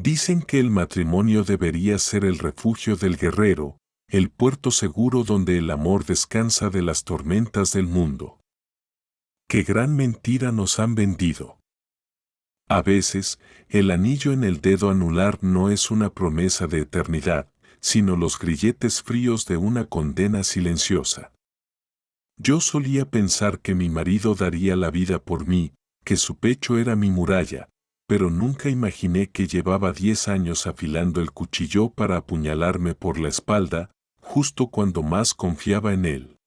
Dicen que el matrimonio debería ser el refugio del guerrero, el puerto seguro donde el amor descansa de las tormentas del mundo. ¡Qué gran mentira nos han vendido! A veces, el anillo en el dedo anular no es una promesa de eternidad, sino los grilletes fríos de una condena silenciosa. Yo solía pensar que mi marido daría la vida por mí, que su pecho era mi muralla, pero nunca imaginé que llevaba 10 años afilando el cuchillo para apuñalarme por la espalda, justo cuando más confiaba en él.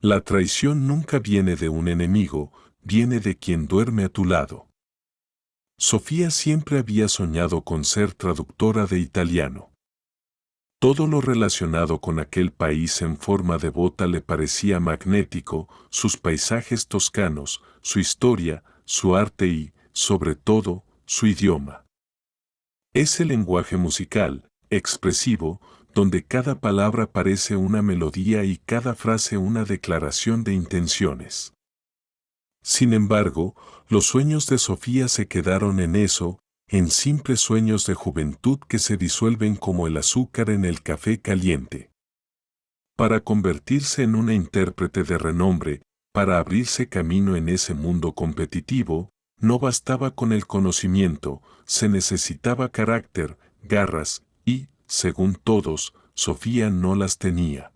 La traición nunca viene de un enemigo, viene de quien duerme a tu lado. Sofía siempre había soñado con ser traductora de italiano. Todo lo relacionado con aquel país en forma de bota le parecía magnético, sus paisajes toscanos, su historia, su arte y, sobre todo, su idioma. Ese lenguaje musical, expresivo, donde cada palabra parece una melodía y cada frase una declaración de intenciones. Sin embargo, los sueños de Sofía se quedaron en eso, en simples sueños de juventud que se disuelven como el azúcar en el café caliente. Para convertirse en una intérprete de renombre, para abrirse camino en ese mundo competitivo, no bastaba con el conocimiento, se necesitaba carácter, garras, y, según todos, Sofía no las tenía.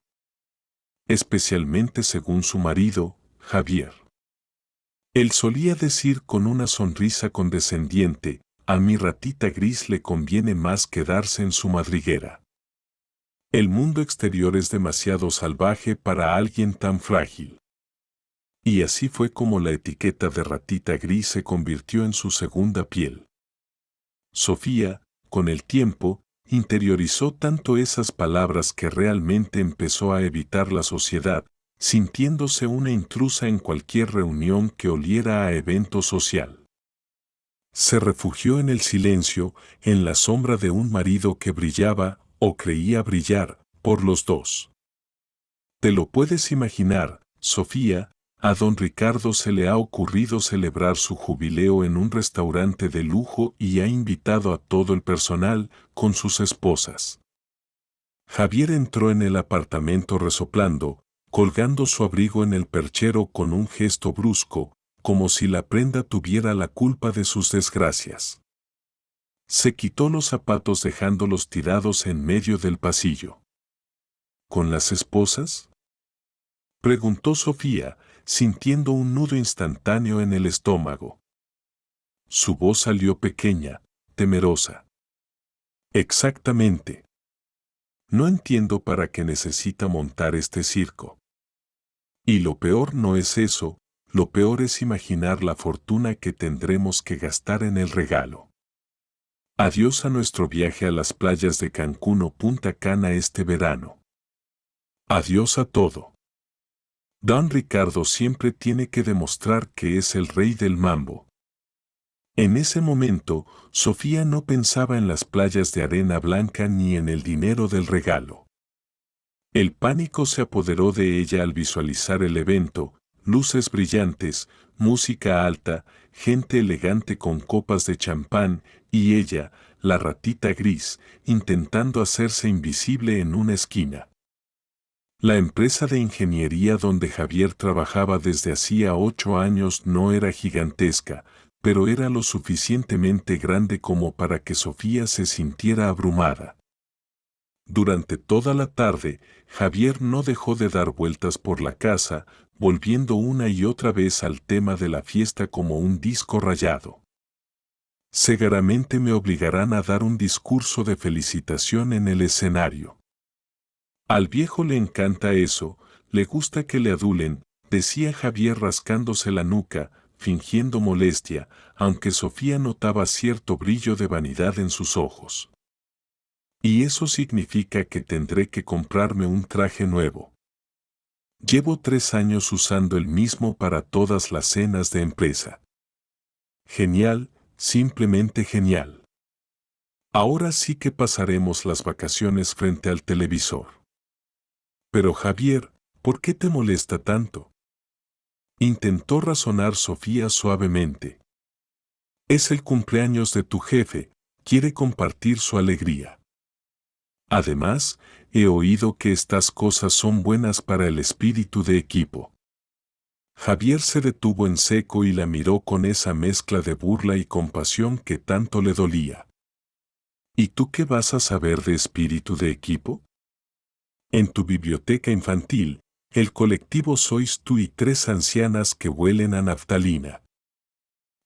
Especialmente según su marido, Javier. Él solía decir con una sonrisa condescendiente, a mi ratita gris le conviene más quedarse en su madriguera. El mundo exterior es demasiado salvaje para alguien tan frágil. Y así fue como la etiqueta de ratita gris se convirtió en su segunda piel. Sofía, con el tiempo, interiorizó tanto esas palabras que realmente empezó a evitar la sociedad, sintiéndose una intrusa en cualquier reunión que oliera a evento social. Se refugió en el silencio, en la sombra de un marido que brillaba, o creía brillar, por los dos. ¿Te lo puedes imaginar, Sofía? A don Ricardo se le ha ocurrido celebrar su jubileo en un restaurante de lujo y ha invitado a todo el personal, con sus esposas. Javier entró en el apartamento resoplando, colgando su abrigo en el perchero con un gesto brusco, como si la prenda tuviera la culpa de sus desgracias. Se quitó los zapatos dejándolos tirados en medio del pasillo. ¿Con las esposas?, preguntó Sofía, sintiendo un nudo instantáneo en el estómago. Su voz salió pequeña, temerosa. Exactamente. No entiendo para qué necesita montar este circo. Y lo peor no es eso, lo peor es imaginar la fortuna que tendremos que gastar en el regalo. Adiós a nuestro viaje a las playas de Cancún o Punta Cana este verano. Adiós a todo. Don Ricardo siempre tiene que demostrar que es el rey del mambo. En ese momento, Sofía no pensaba en las playas de arena blanca ni en el dinero del regalo. El pánico se apoderó de ella al visualizar el evento, luces brillantes, música alta, gente elegante con copas de champán, y ella, la ratita gris, intentando hacerse invisible en una esquina. La empresa de ingeniería donde Javier trabajaba desde hacía 8 años no era gigantesca, pero era lo suficientemente grande como para que Sofía se sintiera abrumada. Durante toda la tarde, Javier no dejó de dar vueltas por la casa, volviendo una y otra vez al tema de la fiesta como un disco rayado. Seguramente me obligarán a dar un discurso de felicitación en el escenario. Al viejo le encanta eso, le gusta que le adulen, decía Javier rascándose la nuca, fingiendo molestia, aunque Sofía notaba cierto brillo de vanidad en sus ojos. Y eso significa que tendré que comprarme un traje nuevo. Llevo 3 años usando el mismo para todas las cenas de empresa. Genial, simplemente genial. Ahora sí que pasaremos las vacaciones frente al televisor. Pero Javier, ¿por qué te molesta tanto?, intentó razonar Sofía suavemente. Es el cumpleaños de tu jefe, Quiere compartir su alegría. Además, he oído que estas cosas son buenas para el espíritu de equipo. Javier se detuvo en seco y la miró con esa mezcla de burla y compasión que tanto le dolía. ¿Y tú qué vas a saber de espíritu de equipo? En tu biblioteca infantil, el colectivo sois tú y 3 ancianas que huelen a naftalina.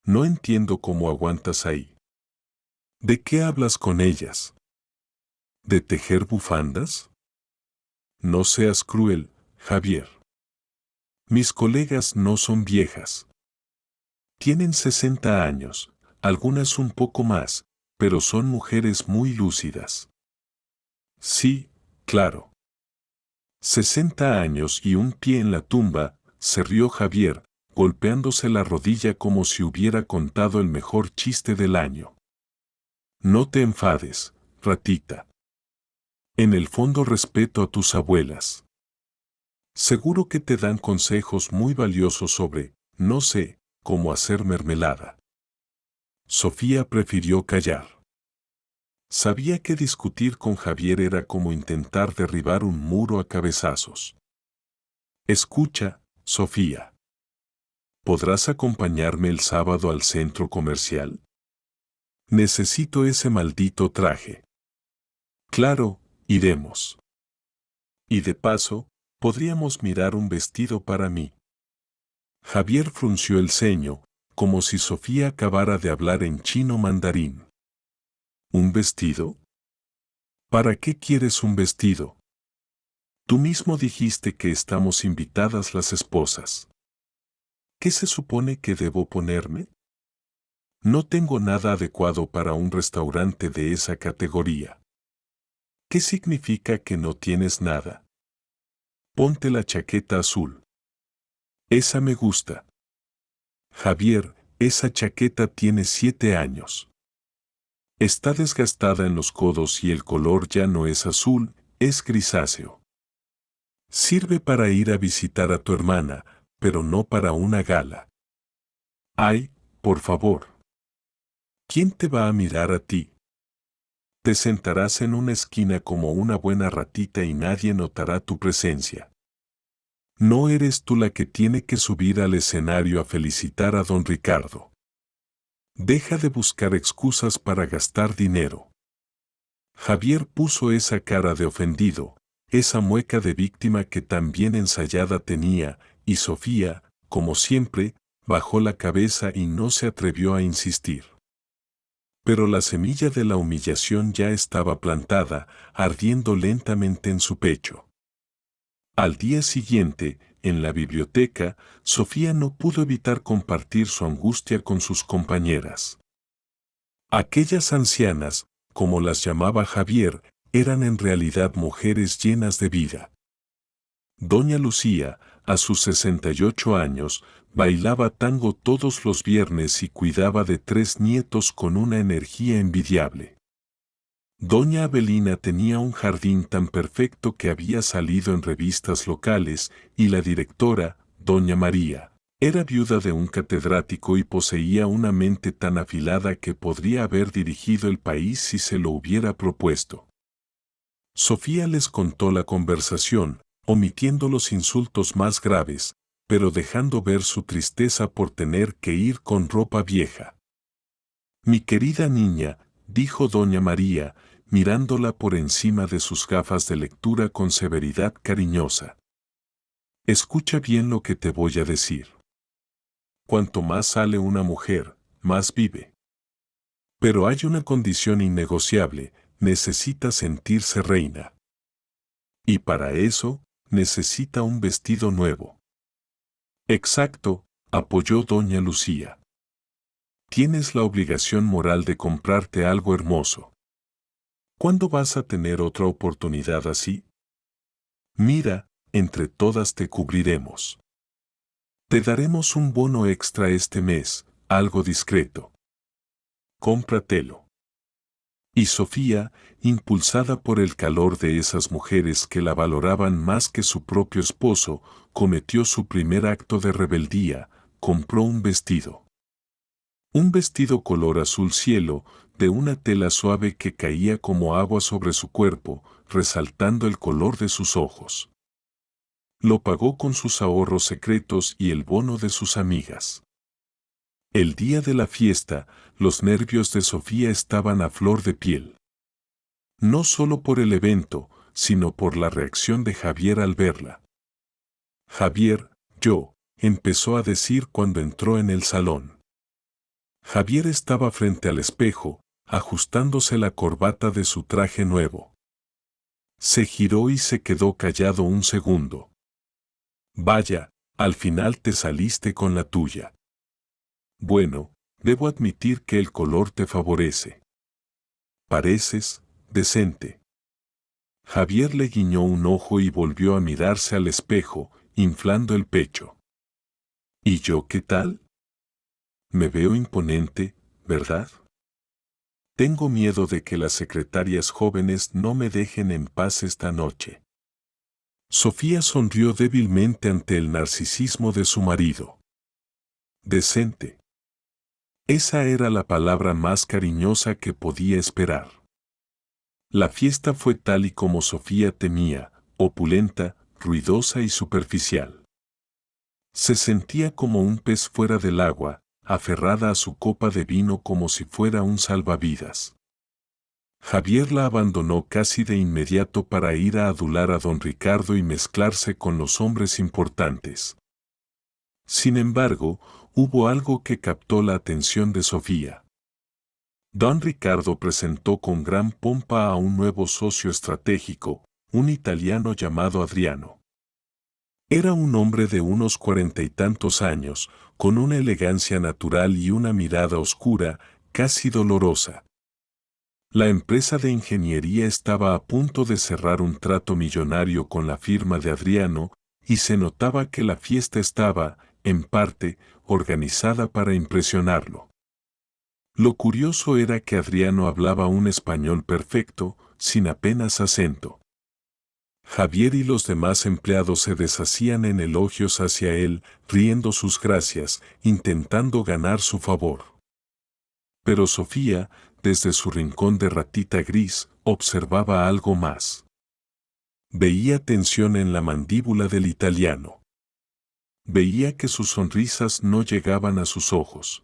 No entiendo cómo aguantas ahí. ¿De qué hablas con ellas? ¿De tejer bufandas? No seas cruel, Javier. Mis colegas no son viejas. Tienen 60 años, algunas un poco más, pero son mujeres muy lúcidas. Sí, claro. 60 años y un pie en la tumba, se rió Javier, golpeándose la rodilla como si hubiera contado el mejor chiste del año. No te enfades, ratita. En el fondo respeto a tus abuelas. Seguro que te dan consejos muy valiosos sobre, no sé, cómo hacer mermelada. Sofía prefirió callar. Sabía que discutir con Javier era como intentar derribar un muro a cabezazos. Escucha, Sofía. ¿Podrás acompañarme el sábado al centro comercial? Necesito ese maldito traje. Claro, iremos. Y de paso, podríamos mirar un vestido para mí. Javier frunció el ceño, como si Sofía acabara de hablar en chino mandarín. ¿Un vestido? ¿Para qué quieres un vestido? Tú mismo dijiste que estamos invitadas las esposas. ¿Qué se supone que debo ponerme? No tengo nada adecuado para un restaurante de esa categoría. ¿Qué significa que no tienes nada? Ponte la chaqueta azul. Esa me gusta. Javier, esa chaqueta tiene 7 años. Está desgastada en los codos y el color ya no es azul, es grisáceo. Sirve para ir a visitar a tu hermana, pero no para una gala. Ay, por favor. ¿Quién te va a mirar a ti? Te sentarás en una esquina como una buena ratita y nadie notará tu presencia. No eres tú la que tiene que subir al escenario a felicitar a don Ricardo. Deja de buscar excusas para gastar dinero. Javier puso esa cara de ofendido, esa mueca de víctima que tan bien ensayada tenía, y Sofía, como siempre, bajó la cabeza y no se atrevió a insistir. Pero la semilla de la humillación ya estaba plantada, ardiendo lentamente en su pecho. Al día siguiente, en la biblioteca, Sofía no pudo evitar compartir su angustia con sus compañeras. Aquellas ancianas, como las llamaba Javier, eran en realidad mujeres llenas de vida. Doña Lucía, a sus 68 años, bailaba tango todos los viernes y cuidaba de 3 nietos con una energía envidiable. Doña Avelina tenía un jardín tan perfecto que había salido en revistas locales, y la directora, Doña María, era viuda de un catedrático y poseía una mente tan afilada que podría haber dirigido el país si se lo hubiera propuesto. Sofía les contó la conversación, omitiendo los insultos más graves, pero dejando ver su tristeza por tener que ir con ropa vieja. Mi querida niña, dijo doña María, mirándola por encima de sus gafas de lectura con severidad cariñosa. Escucha bien lo que te voy a decir. Cuanto más sale una mujer, más vive. Pero hay una condición innegociable, necesita sentirse reina. Y para eso, necesita un vestido nuevo. Exacto, apoyó doña Lucía. Tienes la obligación moral de comprarte algo hermoso. ¿Cuándo vas a tener otra oportunidad así? Mira, entre todas te cubriremos. Te daremos un bono extra este mes, algo discreto. Cómpratelo. Y Sofía, impulsada por el calor de esas mujeres que la valoraban más que su propio esposo, cometió su primer acto de rebeldía, compró un vestido. Un vestido color azul cielo, de una tela suave que caía como agua sobre su cuerpo, resaltando el color de sus ojos. Lo pagó con sus ahorros secretos y el bono de sus amigas. El día de la fiesta, los nervios de Sofía estaban a flor de piel. No solo por el evento, sino por la reacción de Javier al verla. Javier, empezó a decir cuando entró en el salón. Javier estaba frente al espejo, ajustándose la corbata de su traje nuevo. Se giró y se quedó callado un segundo. Vaya, al final te saliste con la tuya. Bueno, debo admitir que el color te favorece. Pareces decente. Javier le guiñó un ojo y volvió a mirarse al espejo, inflando el pecho. ¿Y yo qué tal? Me veo imponente, ¿verdad? Tengo miedo de que las secretarias jóvenes no me dejen en paz esta noche. Sofía sonrió débilmente ante el narcisismo de su marido. Decente. Esa era la palabra más cariñosa que podía esperar. La fiesta fue tal y como Sofía temía, opulenta, ruidosa y superficial. Se sentía como un pez fuera del agua, aferrada a su copa de vino como si fuera un salvavidas. Javier la abandonó casi de inmediato para ir a adular a don Ricardo y mezclarse con los hombres importantes. Sin embargo, hubo algo que captó la atención de Sofía. Don Ricardo presentó con gran pompa a un nuevo socio estratégico, un italiano llamado Adriano. Era un hombre de unos 40 y tantos años, con una elegancia natural y una mirada oscura, casi dolorosa. La empresa de ingeniería estaba a punto de cerrar un trato millonario con la firma de Adriano, y se notaba que la fiesta estaba, en parte, organizada para impresionarlo. Lo curioso era que Adriano hablaba un español perfecto, sin apenas acento. Javier y los demás empleados se deshacían en elogios hacia él, riendo sus gracias, intentando ganar su favor. Pero Sofía, desde su rincón de ratita gris, observaba algo más. Veía tensión en la mandíbula del italiano. Veía que sus sonrisas no llegaban a sus ojos.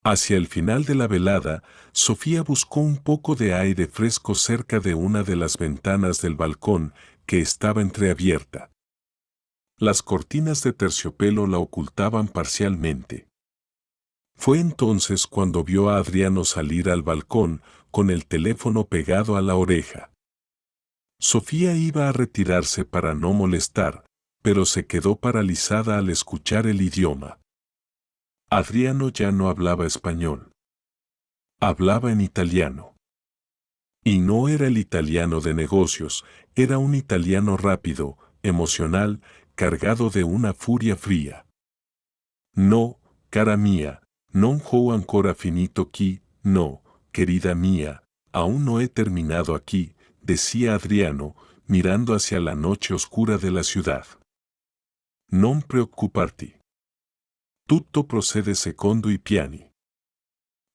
Hacia el final de la velada, Sofía buscó un poco de aire fresco cerca de una de las ventanas del balcón, que estaba entreabierta. Las cortinas de terciopelo la ocultaban parcialmente. Fue entonces cuando vio a Adriano salir al balcón, con el teléfono pegado a la oreja. Sofía iba a retirarse para no molestar, pero se quedó paralizada al escuchar el idioma. Adriano ya no hablaba español. Hablaba en italiano. Y no era el italiano de negocios, era un italiano rápido, emocional, cargado de una furia fría. No, cara mía, non ho ancora finito qui, no, querida mía, aún no he terminado aquí, decía Adriano, mirando hacia la noche oscura de la ciudad. Non preoccuparti. Tutto procede secondo i piani.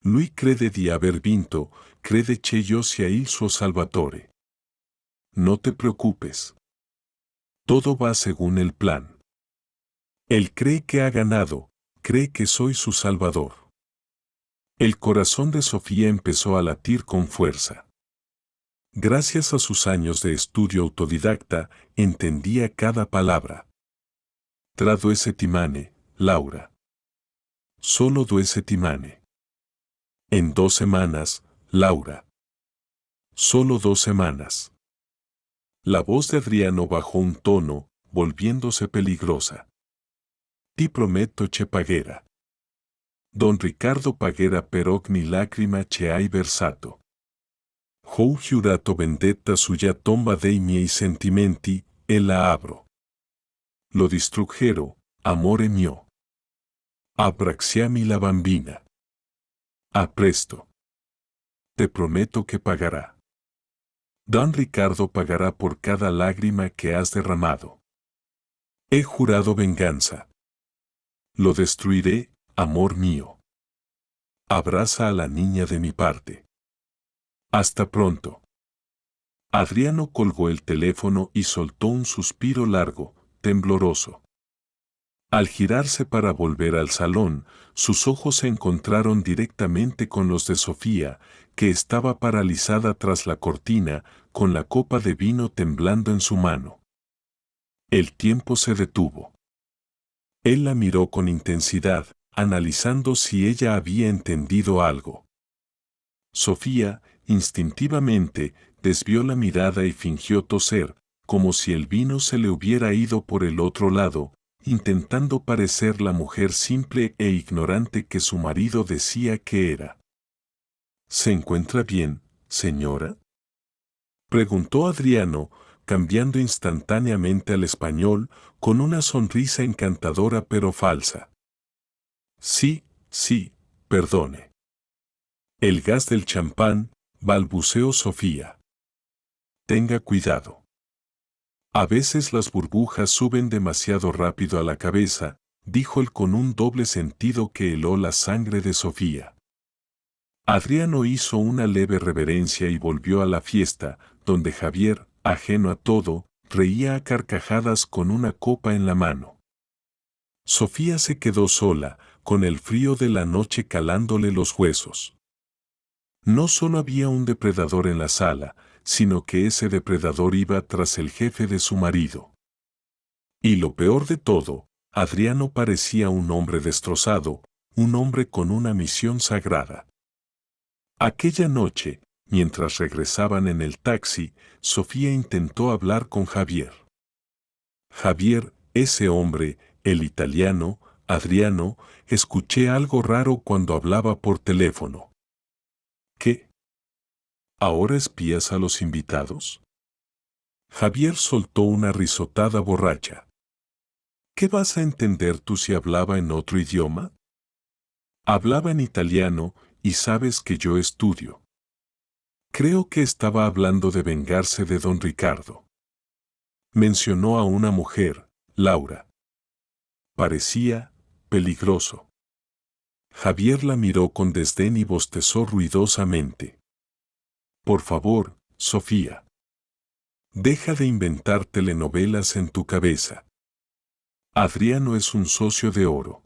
Lui crede di aver vinto, crede che io sia il suo salvatore. No te preocupes. Todo va según el plan. Él cree que ha ganado, cree que soy su salvador. El corazón de Sofía empezó a latir con fuerza. Gracias a sus años de estudio autodidacta, entendía cada palabra. Tra 2 settimane, Laura. Solo 2 settimane. En 2 semanas, Laura. Solo 2 semanas. La voz de Adriano bajó un tono, volviéndose peligrosa. Ti prometto che pagherà. Don Ricardo pagherà per ogni lacrima che hai versato. Ho giurato vendetta sulla tomba dei miei sentimenti, e la abro. Lo distruggero, amore mio. Abbracciami la bambina. A presto. Te prometo que pagará. Don Ricardo pagará por cada lágrima que has derramado. He jurado venganza. Lo destruiré, amor mío. Abraza a la niña de mi parte. Hasta pronto. Adriano colgó el teléfono y soltó un suspiro largo, tembloroso. Al girarse para volver al salón, sus ojos se encontraron directamente con los de Sofía, que estaba paralizada tras la cortina, con la copa de vino temblando en su mano. El tiempo se detuvo. Él la miró con intensidad, analizando si ella había entendido algo. Sofía, instintivamente, desvió la mirada y fingió toser, como si el vino se le hubiera ido por el otro lado, intentando parecer la mujer simple e ignorante que su marido decía que era. ¿Se encuentra bien, señora?, preguntó Adriano, cambiando instantáneamente al español, con una sonrisa encantadora pero falsa. Sí, sí, perdone. El gas del champán, balbuceó Sofía. Tenga cuidado. A veces las burbujas suben demasiado rápido a la cabeza, dijo él con un doble sentido que heló la sangre de Sofía. Adriano hizo una leve reverencia y volvió a la fiesta, donde Javier, ajeno a todo, reía a carcajadas con una copa en la mano. Sofía se quedó sola, con el frío de la noche calándole los huesos. No solo había un depredador en la sala, sino que ese depredador iba tras el jefe de su marido. Y lo peor de todo, Adriano parecía un hombre destrozado, un hombre con una misión sagrada. Aquella noche, mientras regresaban en el taxi, Sofía intentó hablar con Javier. Javier, ese hombre, el italiano, Adriano, escuché algo raro cuando hablaba por teléfono. ¿Qué? ¿Ahora espías a los invitados? Javier soltó una risotada borracha. ¿Qué vas a entender tú si hablaba en otro idioma? Hablaba en italiano, y sabes que yo estudio. Creo que estaba hablando de vengarse de don Ricardo. Mencionó a una mujer, Laura. Parecía peligroso. Javier la miró con desdén y bostezó ruidosamente. Por favor, Sofía. Deja de inventar telenovelas en tu cabeza. Adriano es un socio de oro.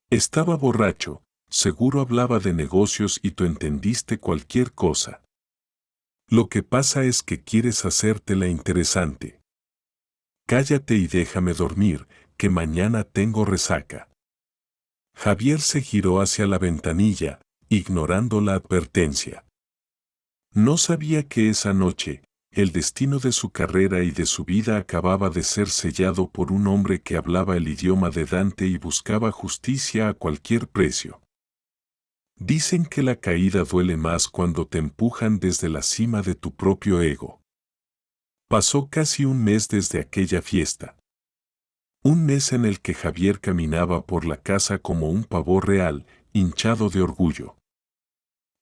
Estaba borracho, seguro hablaba de negocios y tú entendiste cualquier cosa. Lo que pasa es que quieres hacértela interesante. Cállate y déjame dormir, que mañana tengo resaca. Javier se giró hacia la ventanilla, ignorando la advertencia. No sabía que esa noche, el destino de su carrera y de su vida acababa de ser sellado por un hombre que hablaba el idioma de Dante y buscaba justicia a cualquier precio. Dicen que la caída duele más cuando te empujan desde la cima de tu propio ego. Pasó casi un mes desde aquella fiesta. Un mes en el que Javier caminaba por la casa como un pavo real, hinchado de orgullo.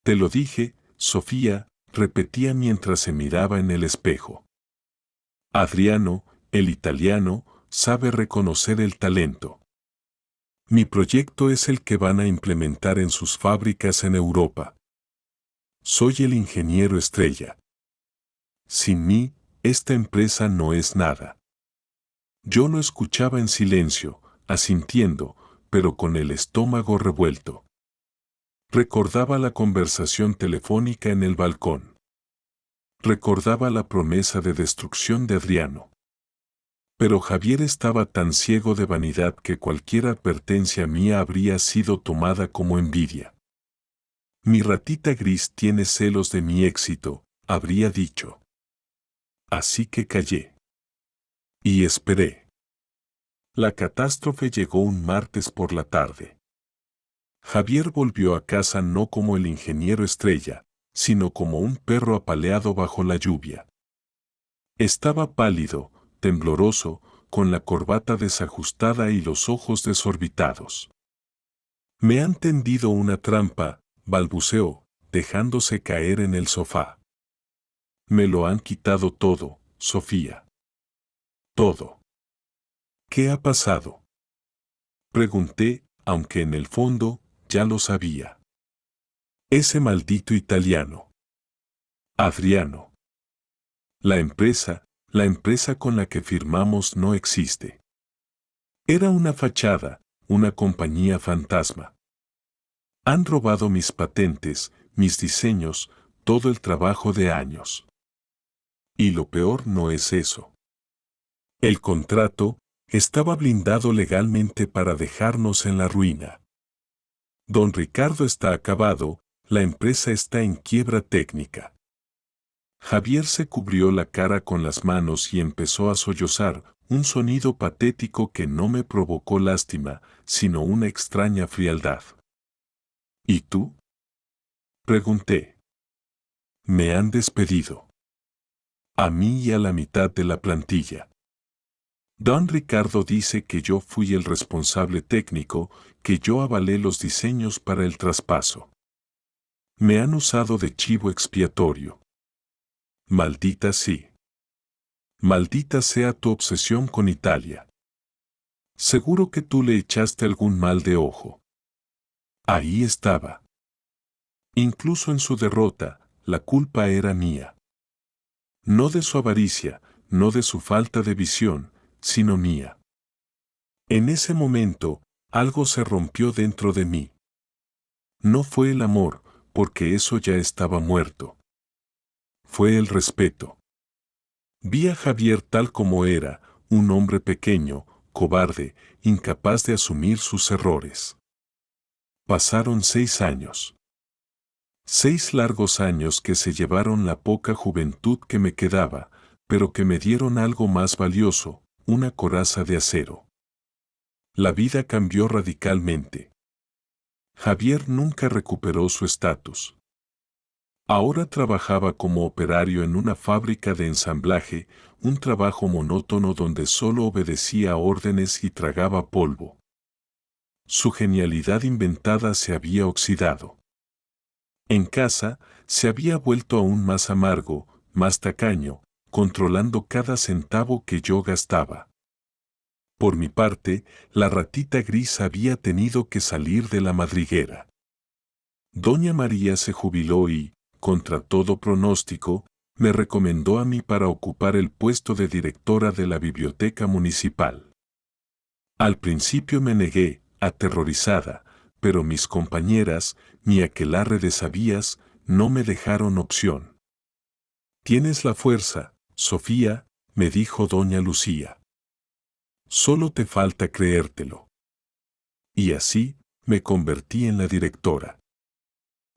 Te lo dije, Sofía, repetía mientras se miraba en el espejo. Adriano, el italiano, sabe reconocer el talento. Mi proyecto es el que van a implementar en sus fábricas en Europa. Soy el ingeniero estrella. Sin mí, esta empresa no es nada. Yo lo escuchaba en silencio, asintiendo, pero con el estómago revuelto. Recordaba la conversación telefónica en el balcón. Recordaba la promesa de destrucción de Adriano. Pero Javier estaba tan ciego de vanidad que cualquier advertencia mía habría sido tomada como envidia. Mi ratita gris tiene celos de mi éxito, habría dicho. Así que callé. Y esperé. La catástrofe llegó un martes por la tarde. Javier volvió a casa no como el ingeniero estrella, sino como un perro apaleado bajo la lluvia. Estaba pálido, tembloroso, con la corbata desajustada y los ojos desorbitados. Me han tendido una trampa, balbuceó, dejándose caer en el sofá. Me lo han quitado todo, Sofía. Todo. ¿Qué ha pasado? Pregunté, aunque en el fondo, ya lo sabía. Ese maldito italiano. Adriano. La empresa con la que firmamos no existe. Era una fachada, una compañía fantasma. Han robado mis patentes, mis diseños, todo el trabajo de años. Y lo peor no es eso. El contrato estaba blindado legalmente para dejarnos en la ruina. Don Ricardo está acabado, la empresa está en quiebra técnica. Javier se cubrió la cara con las manos y empezó a sollozar, un sonido patético que no me provocó lástima, sino una extraña frialdad. ¿Y tú? Pregunté. Me han despedido. A mí y a la mitad de la plantilla. Don Ricardo dice que yo fui el responsable técnico, que yo avalé los diseños para el traspaso. Me han usado de chivo expiatorio. Maldita sí. Maldita sea tu obsesión con Italia. Seguro que tú le echaste algún mal de ojo. Ahí estaba. Incluso en su derrota, la culpa era mía. No de su avaricia, no de su falta de visión, sino mía. En ese momento, algo se rompió dentro de mí. No fue el amor, porque eso ya estaba muerto. Fue el respeto. Vi a Javier tal como era, un hombre pequeño, cobarde, incapaz de asumir sus errores. Pasaron 6 años. 6 largos años que se llevaron la poca juventud que me quedaba, pero que me dieron algo más valioso, una coraza de acero. La vida cambió radicalmente. Javier nunca recuperó su estatus. Ahora trabajaba como operario en una fábrica de ensamblaje, un trabajo monótono donde solo obedecía órdenes y tragaba polvo. Su genialidad inventada se había oxidado. En casa, se había vuelto aún más amargo, más tacaño, controlando cada centavo que yo gastaba. Por mi parte, la ratita gris había tenido que salir de la madriguera. Doña María se jubiló y, contra todo pronóstico, me recomendó a mí para ocupar el puesto de directora de la biblioteca municipal. Al principio me negué, aterrorizada, pero mis compañeras, mi aquelarre de sabías, no me dejaron opción. Tienes la fuerza, Sofía, me dijo doña Lucía. Solo te falta creértelo. Y así, me convertí en la directora.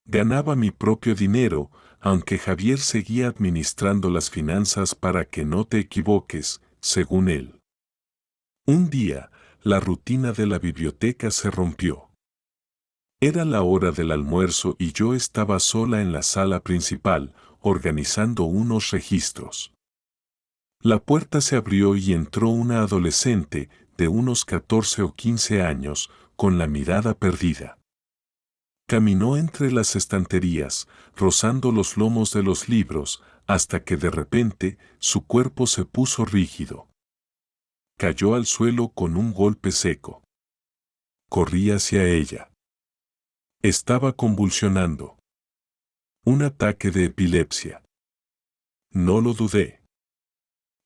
Ganaba mi propio dinero, aunque Javier seguía administrando las finanzas para que no te equivoques, según él. Un día, la rutina de la biblioteca se rompió. Era la hora del almuerzo y yo estaba sola en la sala principal, organizando unos registros. La puerta se abrió y entró una adolescente, de unos 14 o 15 años, con la mirada perdida. Caminó entre las estanterías, rozando los lomos de los libros, hasta que de repente su cuerpo se puso rígido. Cayó al suelo con un golpe seco. Corrí hacia ella. Estaba convulsionando. Un ataque de epilepsia. No lo dudé.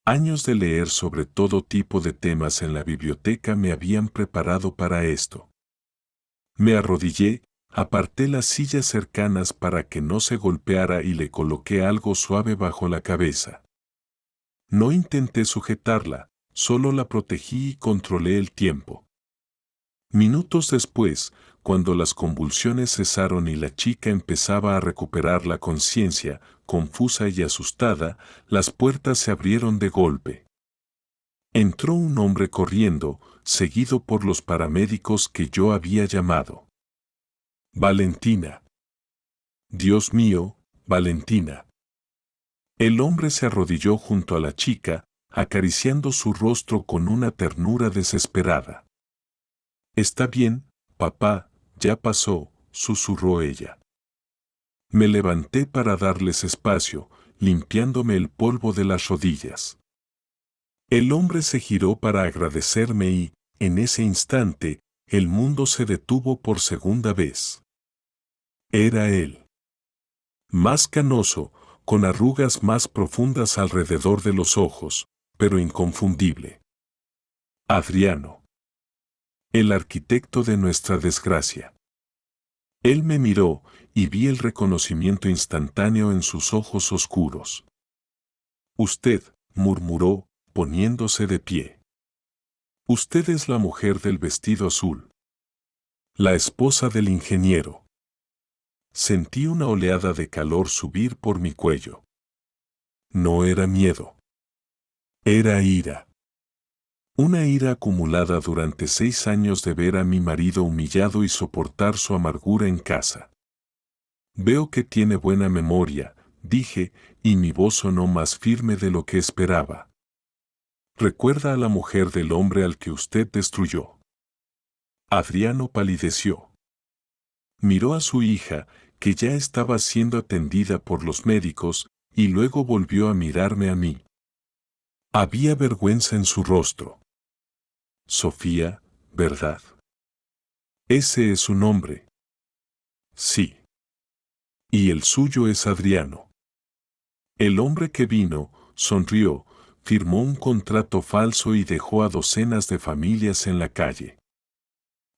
Años de leer sobre todo tipo de temas en la biblioteca me habían preparado para esto. Me arrodillé, aparté las sillas cercanas para que no se golpeara y le coloqué algo suave bajo la cabeza. No intenté sujetarla, solo la protegí y controlé el tiempo. Minutos después, cuando las convulsiones cesaron y la chica empezaba a recuperar la conciencia, confusa y asustada, las puertas se abrieron de golpe. Entró un hombre corriendo, seguido por los paramédicos que yo había llamado. Valentina. Dios mío, Valentina. El hombre se arrodilló junto a la chica, acariciando su rostro con una ternura desesperada. Está bien, papá, ya pasó, susurró ella. Me levanté para darles espacio, limpiándome el polvo de las rodillas. El hombre se giró para agradecerme y, en ese instante, el mundo se detuvo por segunda vez. Era él. Más canoso, con arrugas más profundas alrededor de los ojos, pero inconfundible. Adriano. El arquitecto de nuestra desgracia. Él me miró y vi el reconocimiento instantáneo en sus ojos oscuros. Usted, murmuró, poniéndose de pie. Usted es la mujer del vestido azul. La esposa del ingeniero. Sentí una oleada de calor subir por mi cuello. No era miedo. Era ira. Una ira acumulada durante 6 años de ver a mi marido humillado y soportar su amargura en casa. Veo que tiene buena memoria, dije, y mi voz sonó más firme de lo que esperaba. Recuerda a la mujer del hombre al que usted destruyó. Adriano palideció. Miró a su hija, que ya estaba siendo atendida por los médicos, y luego volvió a mirarme a mí. Había vergüenza en su rostro. Sofía, ¿verdad? Ese es su nombre. Sí. Y el suyo es Adriano. El hombre que vino, sonrió, firmó un contrato falso y dejó a docenas de familias en la calle.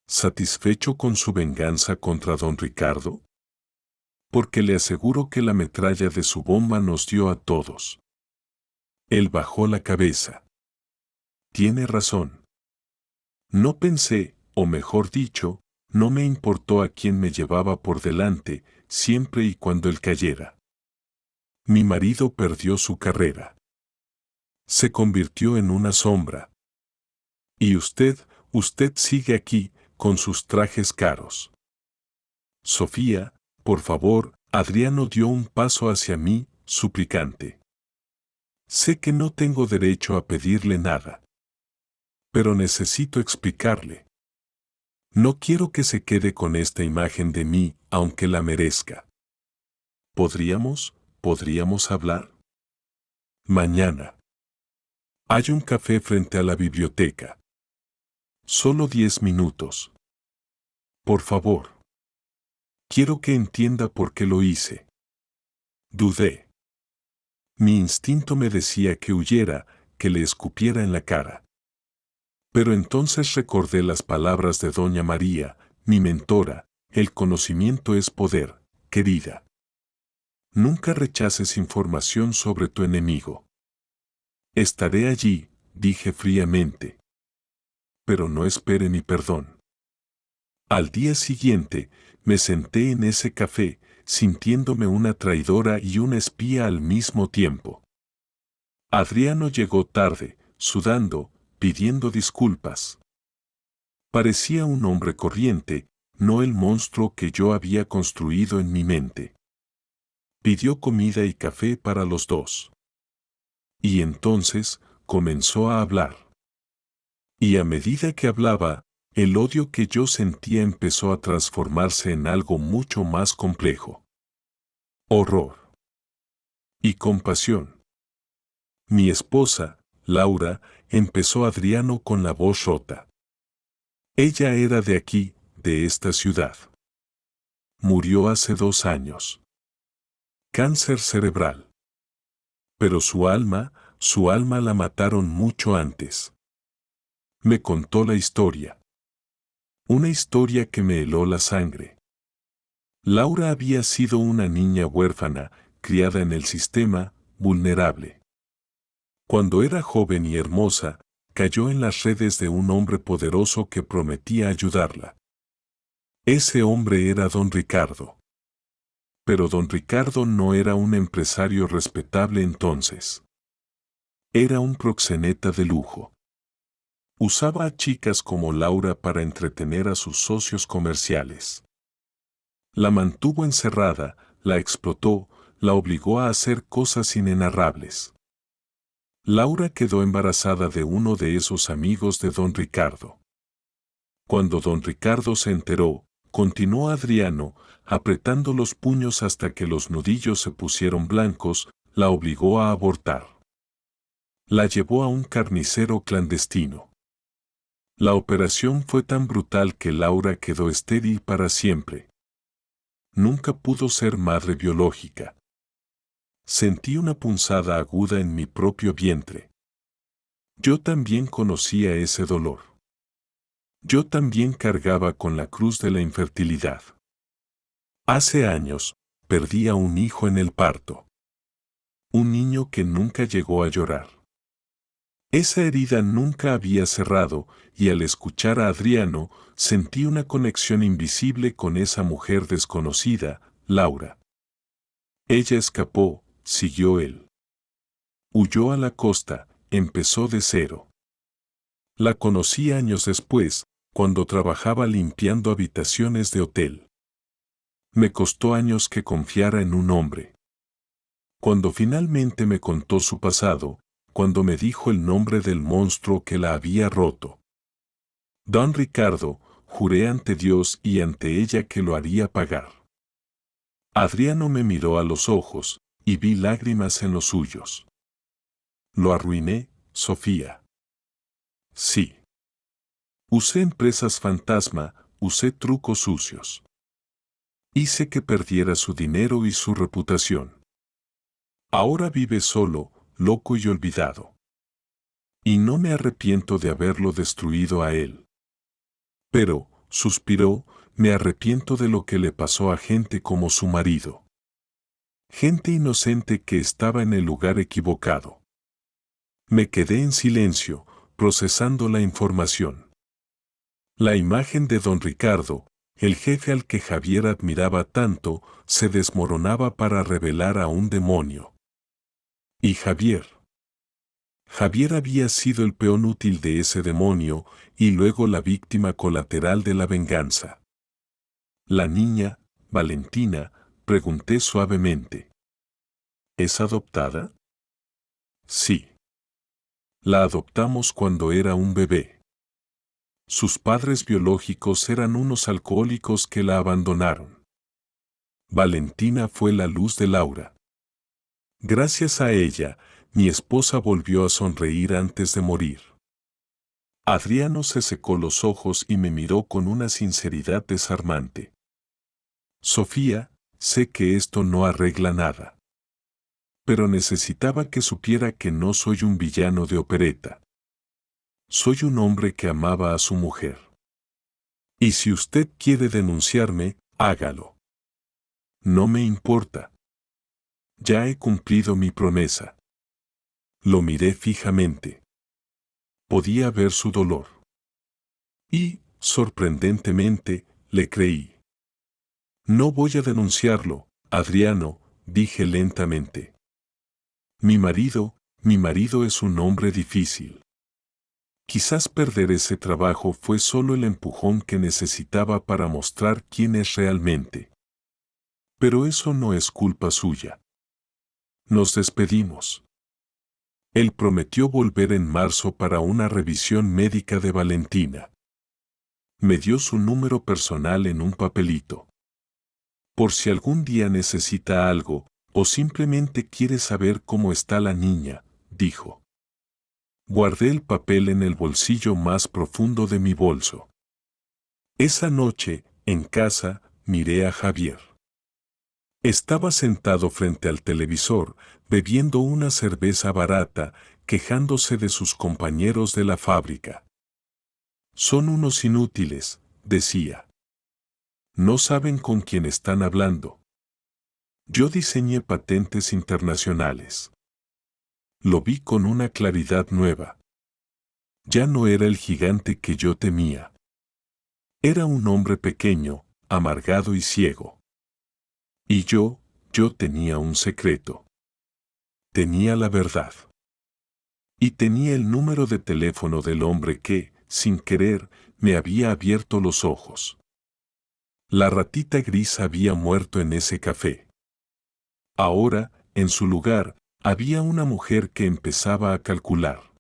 ¿Satisfecho con su venganza contra don Ricardo? Porque le aseguro que la metralla de su bomba nos dio a todos. Él bajó la cabeza. Tiene razón. No pensé, o mejor dicho, no me importó a quién me llevaba por delante, siempre y cuando él cayera. Mi marido perdió su carrera. Se convirtió en una sombra. Y usted sigue aquí, con sus trajes caros. Sofía, por favor, Adriano dio un paso hacia mí, suplicante. Sé que no tengo derecho a pedirle nada. Pero necesito explicarle. No quiero que se quede con esta imagen de mí, aunque la merezca. ¿Podríamos hablar? Mañana. Hay un café frente a la biblioteca. Solo 10 minutos. Por favor. Quiero que entienda por qué lo hice. Dudé. Mi instinto me decía que huyera, que le escupiera en la cara. Pero entonces recordé las palabras de Doña María, mi mentora: el conocimiento es poder, querida. Nunca rechaces información sobre tu enemigo. Estaré allí, dije fríamente. Pero no espere mi perdón. Al día siguiente, me senté en ese café, sintiéndome una traidora y una espía al mismo tiempo. Adriano llegó tarde, sudando, pidiendo disculpas. Parecía un hombre corriente, no el monstruo que yo había construido en mi mente. Pidió comida y café para los dos. Y entonces, comenzó a hablar. Y a medida que hablaba, el odio que yo sentía empezó a transformarse en algo mucho más complejo. Horror. Y compasión. Mi esposa, Laura, empezó Adriano con la voz rota. Ella era de aquí, de esta ciudad. Murió hace 2 años. Cáncer cerebral. Pero su alma la mataron mucho antes. Me contó la historia. Una historia que me heló la sangre. Laura había sido una niña huérfana, criada en el sistema, vulnerable. Cuando era joven y hermosa, cayó en las redes de un hombre poderoso que prometía ayudarla. Ese hombre era don Ricardo. Pero don Ricardo no era un empresario respetable entonces. Era un proxeneta de lujo. Usaba a chicas como Laura para entretener a sus socios comerciales. La mantuvo encerrada, la explotó, la obligó a hacer cosas inenarrables. Laura quedó embarazada de uno de esos amigos de don Ricardo. Cuando don Ricardo se enteró, continuó Adriano, apretando los puños hasta que los nudillos se pusieron blancos, la obligó a abortar. La llevó a un carnicero clandestino. La operación fue tan brutal que Laura quedó estéril para siempre. Nunca pudo ser madre biológica. Sentí una punzada aguda en mi propio vientre. Yo también conocía ese dolor. Yo también cargaba con la cruz de la infertilidad. Hace años, perdí a un hijo en el parto. Un niño que nunca llegó a llorar. Esa herida nunca había cerrado, y al escuchar a Adriano, sentí una conexión invisible con esa mujer desconocida, Laura. Ella escapó, siguió él. Huyó a la costa, empezó de cero. La conocí años después, cuando trabajaba limpiando habitaciones de hotel. Me costó años que confiara en un hombre. Cuando finalmente me contó su pasado, cuando me dijo el nombre del monstruo que la había roto. Don Ricardo, juré ante Dios y ante ella que lo haría pagar. Adriano me miró a los ojos, y vi lágrimas en los suyos. Lo arruiné, Sofía. Sí. Usé empresas fantasma, usé trucos sucios. Hice que perdiera su dinero y su reputación. Ahora vive solo, loco y olvidado. Y no me arrepiento de haberlo destruido a él. Pero, suspiró, me arrepiento de lo que le pasó a gente como su marido. Gente inocente que estaba en el lugar equivocado. Me quedé en silencio, procesando la información. La imagen de don Ricardo, el jefe al que Javier admiraba tanto, se desmoronaba para revelar a un demonio. Y Javier. Javier había sido el peón útil de ese demonio y luego la víctima colateral de la venganza. La niña, Valentina, pregunté suavemente. ¿Es adoptada? Sí. La adoptamos cuando era un bebé. Sus padres biológicos eran unos alcohólicos que la abandonaron. Valentina fue la luz de Laura. Gracias a ella, mi esposa volvió a sonreír antes de morir. Adriano se secó los ojos y me miró con una sinceridad desarmante. Sofía, sé que esto no arregla nada. Pero necesitaba que supiera que no soy un villano de opereta. Soy un hombre que amaba a su mujer. Y si usted quiere denunciarme, hágalo. No me importa. Ya he cumplido mi promesa. Lo miré fijamente. Podía ver su dolor. Y, sorprendentemente, le creí. No voy a denunciarlo, Adriano, dije lentamente. Mi marido es un hombre difícil. Quizás perder ese trabajo fue solo el empujón que necesitaba para mostrar quién es realmente. Pero eso no es culpa suya. Nos despedimos. Él prometió volver en marzo para una revisión médica de Valentina. Me dio su número personal en un papelito. Por si algún día necesita algo, o simplemente quiere saber cómo está la niña, dijo. Guardé el papel en el bolsillo más profundo de mi bolso. Esa noche, en casa, miré a Javier. Estaba sentado frente al televisor, bebiendo una cerveza barata, quejándose de sus compañeros de la fábrica. Son unos inútiles, decía. No saben con quién están hablando. Yo diseñé patentes internacionales. Lo vi con una claridad nueva. Ya no era el gigante que yo temía. Era un hombre pequeño, amargado y ciego. Y yo tenía un secreto. Tenía la verdad. Y tenía el número de teléfono del hombre que, sin querer, me había abierto los ojos. La ratita gris había muerto en ese café. Ahora, en su lugar, había una mujer que empezaba a calcular.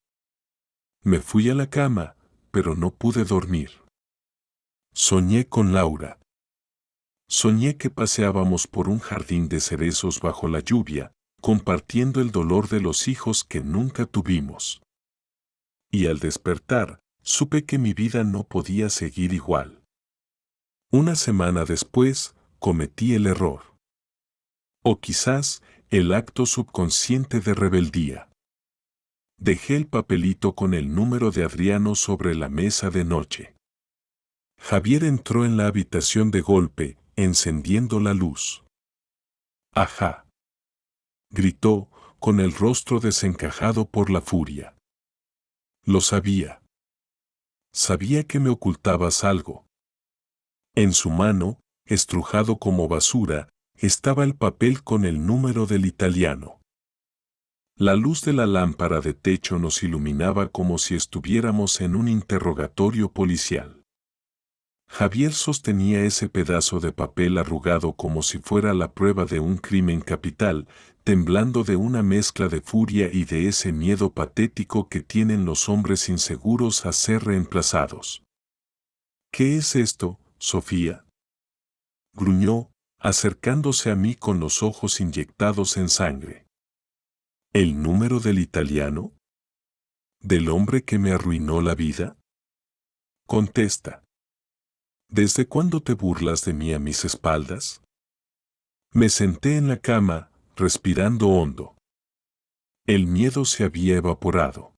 Me fui a la cama, pero no pude dormir. Soñé con Laura. Soñé que paseábamos por un jardín de cerezos bajo la lluvia, compartiendo el dolor de los hijos que nunca tuvimos. Y al despertar, supe que mi vida no podía seguir igual. Una semana después, cometí el error. O quizás el acto subconsciente de rebeldía. Dejé el papelito con el número de Adriano sobre la mesa de noche. Javier entró en la habitación de golpe, encendiendo la luz. ¡Ajá!, gritó, con el rostro desencajado por la furia. Lo sabía. Sabía que me ocultabas algo. En su mano, estrujado como basura, estaba el papel con el número del italiano. La luz de la lámpara de techo nos iluminaba como si estuviéramos en un interrogatorio policial. Javier sostenía ese pedazo de papel arrugado como si fuera la prueba de un crimen capital, temblando de una mezcla de furia y de ese miedo patético que tienen los hombres inseguros a ser reemplazados. ¿Qué es esto, Sofía?, gruñó, acercándose a mí con los ojos inyectados en sangre. ¿El número del italiano? ¿Del hombre que me arruinó la vida? Contesta. ¿Desde cuándo te burlas de mí a mis espaldas? Me senté en la cama, respirando hondo. El miedo se había evaporado.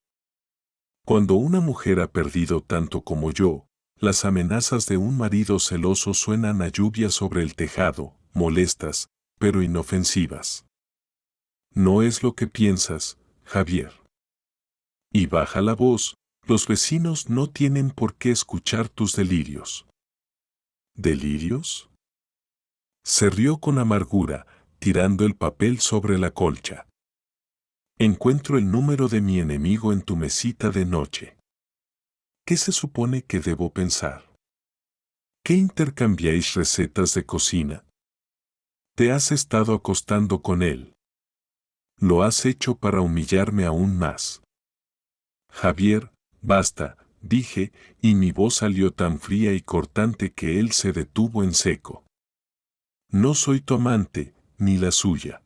Cuando una mujer ha perdido tanto como yo, las amenazas de un marido celoso suenan a lluvia sobre el tejado, molestas, pero inofensivas. No es lo que piensas, Javier. Y baja la voz, los vecinos no tienen por qué escuchar tus delirios. ¿Delirios? Se rió con amargura, tirando el papel sobre la colcha. Encuentro el número de mi enemigo en tu mesita de noche. ¿Qué se supone que debo pensar? ¿Qué intercambiáis recetas de cocina? Te has estado acostando con él. Lo has hecho para humillarme aún más. Javier, basta, dije, y mi voz salió tan fría y cortante que él se detuvo en seco. No soy tu amante, ni la suya.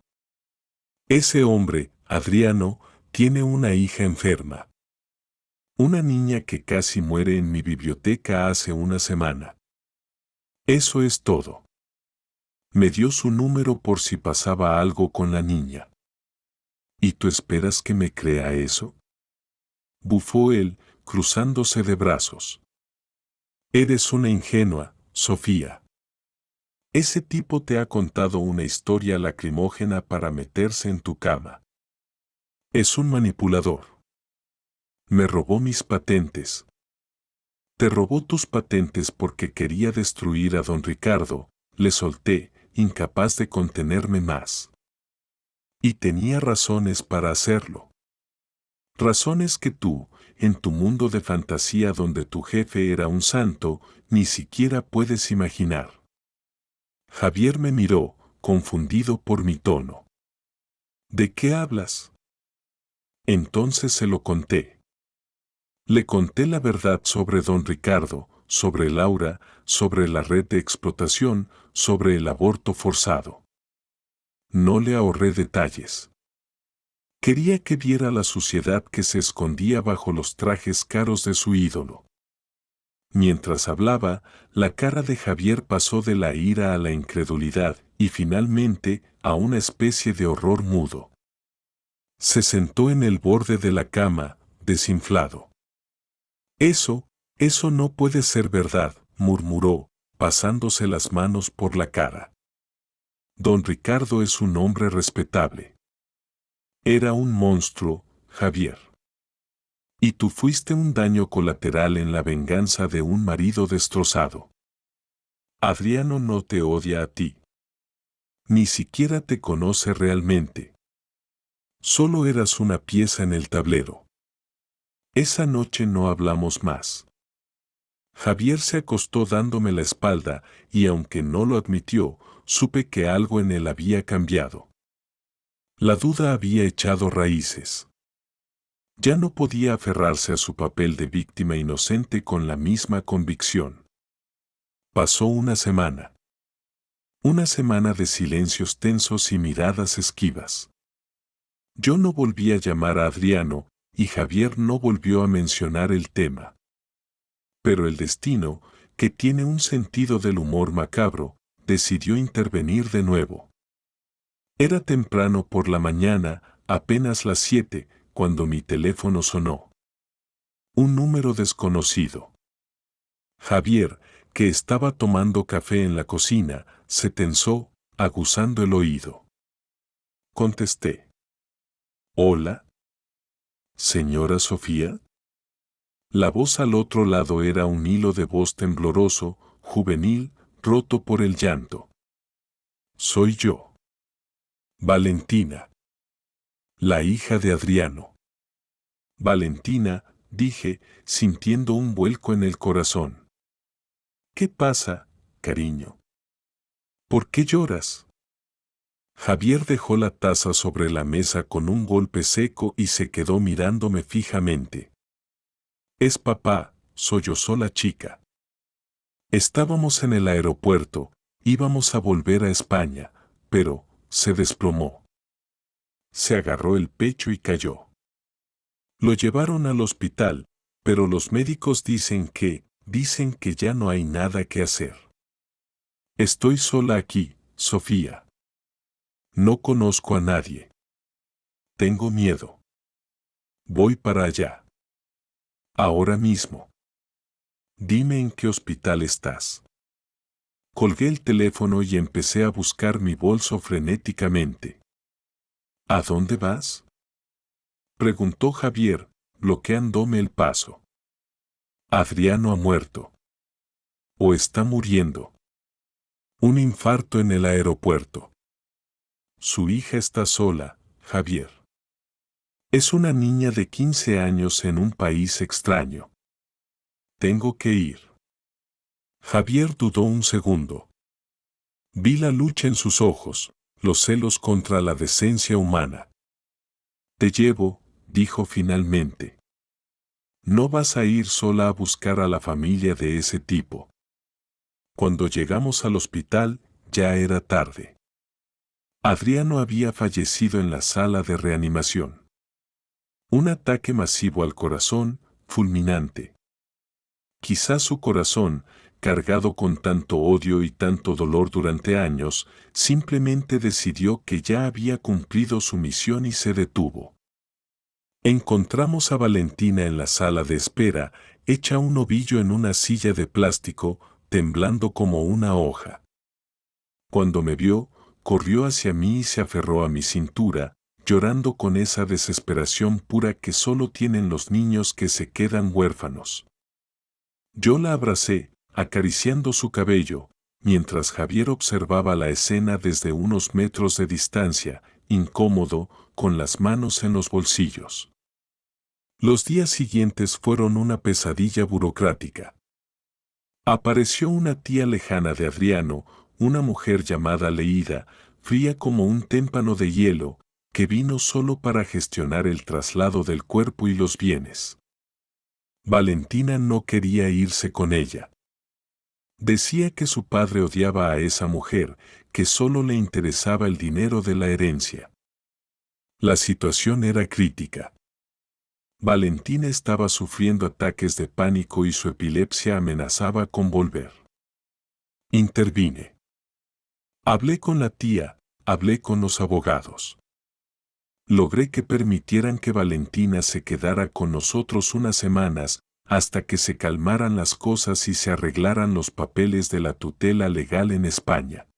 Ese hombre, Adriano, tiene una hija enferma. Una niña que casi muere en mi biblioteca hace una semana. Eso es todo. Me dio su número por si pasaba algo con la niña. ¿Y tú esperas que me crea eso?, bufó él, cruzándose de brazos. Eres una ingenua, Sofía. Ese tipo te ha contado una historia lacrimógena para meterse en tu cama. Es un manipulador. Me robó mis patentes. Te robó tus patentes porque quería destruir a don Ricardo, le solté, incapaz de contenerme más. Y tenía razones para hacerlo. Razones que tú, en tu mundo de fantasía donde tu jefe era un santo, ni siquiera puedes imaginar. Javier me miró, confundido por mi tono. ¿De qué hablas? Entonces se lo conté. Le conté la verdad sobre don Ricardo, sobre Laura, sobre la red de explotación, sobre el aborto forzado. No le ahorré detalles. Quería que viera la suciedad que se escondía bajo los trajes caros de su ídolo. Mientras hablaba, la cara de Javier pasó de la ira a la incredulidad y finalmente a una especie de horror mudo. Se sentó en el borde de la cama, desinflado. Eso no puede ser verdad, murmuró, pasándose las manos por la cara. Don Ricardo es un hombre respetable. Era un monstruo, Javier. Y tú fuiste un daño colateral en la venganza de un marido destrozado. Adriano no te odia a ti. Ni siquiera te conoce realmente. Solo eras una pieza en el tablero. Esa noche no hablamos más. Javier se acostó dándome la espalda y aunque no lo admitió, supe que algo en él había cambiado. La duda había echado raíces. Ya no podía aferrarse a su papel de víctima inocente con la misma convicción. Pasó una semana. Una semana de silencios tensos y miradas esquivas. Yo no volví a llamar a Adriano, y Javier no volvió a mencionar el tema. Pero el destino, que tiene un sentido del humor macabro, decidió intervenir de nuevo. Era temprano por la mañana, apenas las 7, cuando mi teléfono sonó. Un número desconocido. Javier, que estaba tomando café en la cocina, se tensó, aguzando el oído. Contesté. Hola. ¿Señora Sofía? La voz al otro lado era un hilo de voz tembloroso, juvenil, roto por el llanto. Soy yo. Valentina. La hija de Adriano. Valentina, dije, sintiendo un vuelco en el corazón. ¿Qué pasa, cariño? ¿Por qué lloras? Javier dejó la taza sobre la mesa con un golpe seco y se quedó mirándome fijamente. Es papá, sollozó la chica. Estábamos en el aeropuerto, íbamos a volver a España, pero se desplomó. Se agarró el pecho y cayó. Lo llevaron al hospital, pero los médicos dicen que ya no hay nada que hacer. Estoy sola aquí, Sofía. No conozco a nadie. Tengo miedo. Voy para allá. Ahora mismo. Dime en qué hospital estás. Colgué el teléfono y empecé a buscar mi bolso frenéticamente. ¿A dónde vas? Preguntó Javier, bloqueándome el paso. Adriano ha muerto. O está muriendo. Un infarto en el aeropuerto. Su hija está sola, Javier. Es una niña de 15 años en un país extraño. Tengo que ir. Javier dudó un segundo. Vi la lucha en sus ojos, los celos contra la decencia humana. Te llevo, dijo finalmente. No vas a ir sola a buscar a la familia de ese tipo. Cuando llegamos al hospital, ya era tarde. Adriano había fallecido en la sala de reanimación. Un ataque masivo al corazón, fulminante. Quizás su corazón, cargado con tanto odio y tanto dolor durante años, simplemente decidió que ya había cumplido su misión y se detuvo. Encontramos a Valentina en la sala de espera, hecha un ovillo en una silla de plástico, temblando como una hoja. Cuando me vio, corrió hacia mí y se aferró a mi cintura, llorando con esa desesperación pura que solo tienen los niños que se quedan huérfanos. Yo la abracé, acariciando su cabello, mientras Javier observaba la escena desde unos metros de distancia, incómodo, con las manos en los bolsillos. Los días siguientes fueron una pesadilla burocrática. Apareció una tía lejana de Adriano, una mujer llamada Leída, fría como un témpano de hielo, que vino solo para gestionar el traslado del cuerpo y los bienes. Valentina no quería irse con ella. Decía que su padre odiaba a esa mujer, que solo le interesaba el dinero de la herencia. La situación era crítica. Valentina estaba sufriendo ataques de pánico y su epilepsia amenazaba con volver. Intervine. Hablé con la tía, hablé con los abogados. Logré que permitieran que Valentina se quedara con nosotros unas semanas, hasta que se calmaran las cosas y se arreglaran los papeles de la tutela legal en España.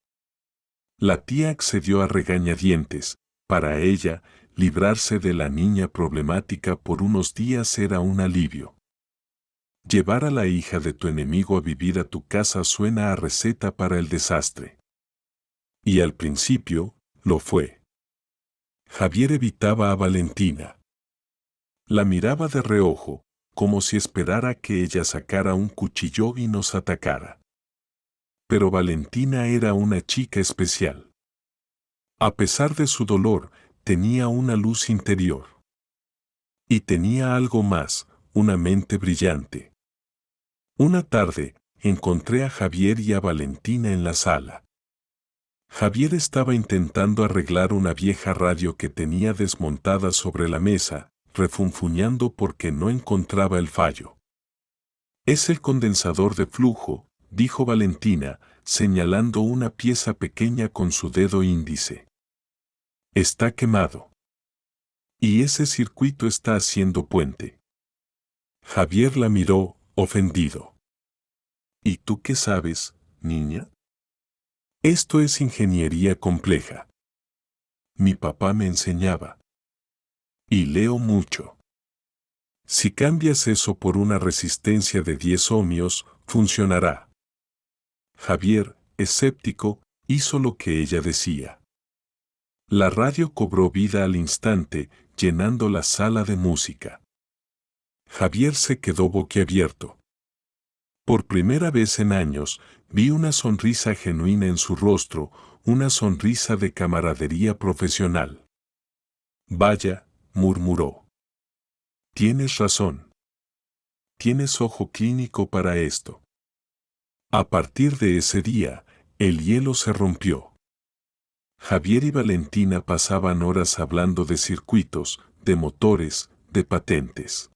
La tía accedió a regañadientes. Para ella, librarse de la niña problemática por unos días era un alivio. Llevar a la hija de tu enemigo a vivir a tu casa suena a receta para el desastre. Y al principio, lo fue. Javier evitaba a Valentina. La miraba de reojo, como si esperara que ella sacara un cuchillo y nos atacara. Pero Valentina era una chica especial. A pesar de su dolor, tenía una luz interior. Y tenía algo más, una mente brillante. Una tarde, encontré a Javier y a Valentina en la sala. Javier estaba intentando arreglar una vieja radio que tenía desmontada sobre la mesa, refunfuñando porque no encontraba el fallo. Es el condensador de flujo, dijo Valentina, señalando una pieza pequeña con su dedo índice. Está quemado. Y ese circuito está haciendo puente. Javier la miró, ofendido. ¿Y tú qué sabes, niña? Esto es ingeniería compleja. Mi papá me enseñaba. Y leo mucho. Si cambias eso por una resistencia de 10 ohmios, funcionará. Javier, escéptico, hizo lo que ella decía. La radio cobró vida al instante, llenando la sala de música. Javier se quedó boquiabierto. Por primera vez en años, vi una sonrisa genuina en su rostro, una sonrisa de camaradería profesional. Vaya, murmuró. Tienes razón. Tienes ojo clínico para esto. A partir de ese día, el hielo se rompió. Javier y Valentina pasaban horas hablando de circuitos, de motores, de patentes.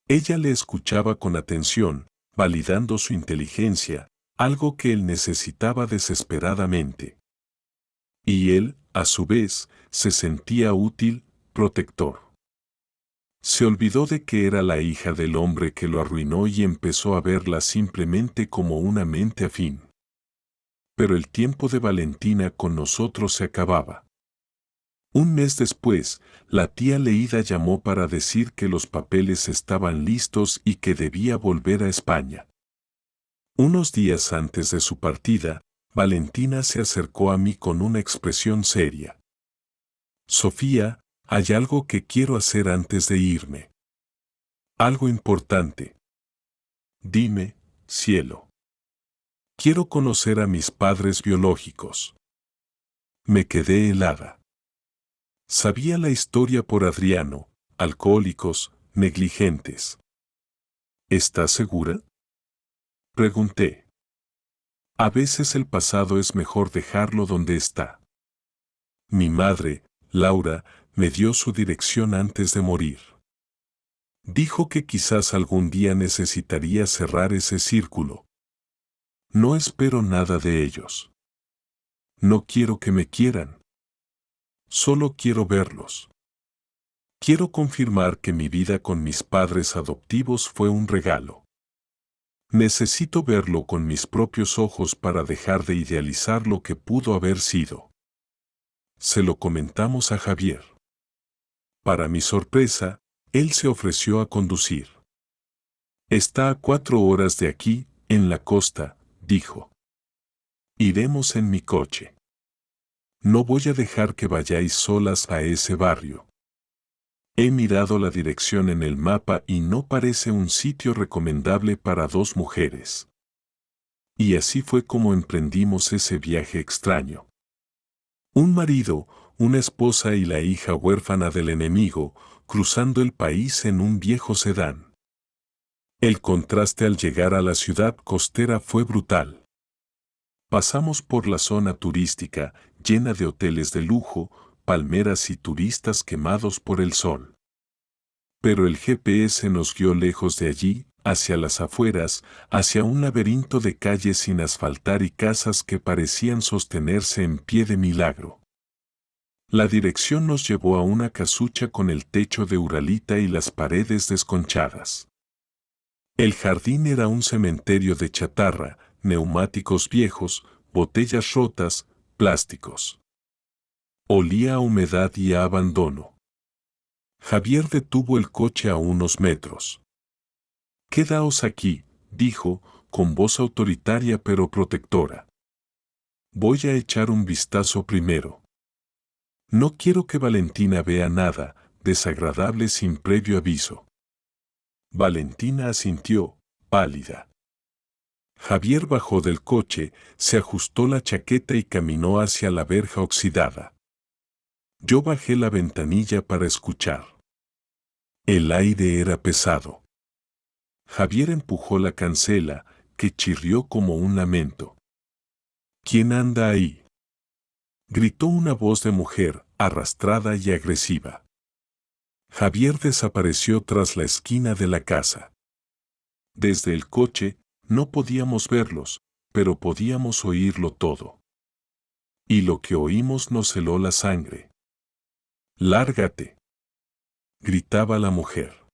Ella le escuchaba con atención, validando su inteligencia, algo que él necesitaba desesperadamente. Y él, a su vez, se sentía útil, protector. Se olvidó de que era la hija del hombre que lo arruinó y empezó a verla simplemente como una mente afín. Pero el tiempo de Valentina con nosotros se acababa. Un mes después, la tía Leída llamó para decir que los papeles estaban listos y que debía volver a España. Unos días antes de su partida, Valentina se acercó a mí con una expresión seria. Sofía, hay algo que quiero hacer antes de irme. Algo importante. Dime, cielo. Quiero conocer a mis padres biológicos. Me quedé helada. Sabía la historia por Adriano, alcohólicos, negligentes. ¿Estás segura? Pregunté. A veces el pasado es mejor dejarlo donde está. Mi madre, Laura, me dio su dirección antes de morir. Dijo que quizás algún día necesitaría cerrar ese círculo. No espero nada de ellos. No quiero que me quieran. Solo quiero verlos. Quiero confirmar que mi vida con mis padres adoptivos fue un regalo. Necesito verlo con mis propios ojos para dejar de idealizar lo que pudo haber sido. Se lo comentamos a Javier. Para mi sorpresa, él se ofreció a conducir. Está a 4 horas de aquí, en la costa, dijo. Iremos en mi coche. No voy a dejar que vayáis solas a ese barrio. He mirado la dirección en el mapa y no parece un sitio recomendable para 2 mujeres. Y así fue como emprendimos ese viaje extraño. Un marido, una esposa y la hija huérfana del enemigo, cruzando el país en un viejo sedán. El contraste al llegar a la ciudad costera fue brutal. Pasamos por la zona turística, llena de hoteles de lujo, palmeras y turistas quemados por el sol. Pero el GPS nos guió lejos de allí, hacia las afueras, hacia un laberinto de calles sin asfaltar y casas que parecían sostenerse en pie de milagro. La dirección nos llevó a una casucha con el techo de uralita y las paredes desconchadas. El jardín era un cementerio de chatarra, neumáticos viejos, botellas rotas, plásticos. Olía a humedad y a abandono. Javier detuvo el coche a unos metros. «Quedaos aquí», dijo, con voz autoritaria pero protectora. «Voy a echar un vistazo primero. No quiero que Valentina vea nada desagradable sin previo aviso». Valentina asintió, pálida. Javier bajó del coche, se ajustó la chaqueta y caminó hacia la verja oxidada. Yo bajé la ventanilla para escuchar. El aire era pesado. Javier empujó la cancela, que chirrió como un lamento. «¿Quién anda ahí?», gritó una voz de mujer, arrastrada y agresiva. Javier desapareció tras la esquina de la casa. Desde el coche, no podíamos verlos, pero podíamos oírlo todo. Y lo que oímos nos heló la sangre. «¡Lárgate!», gritaba la mujer.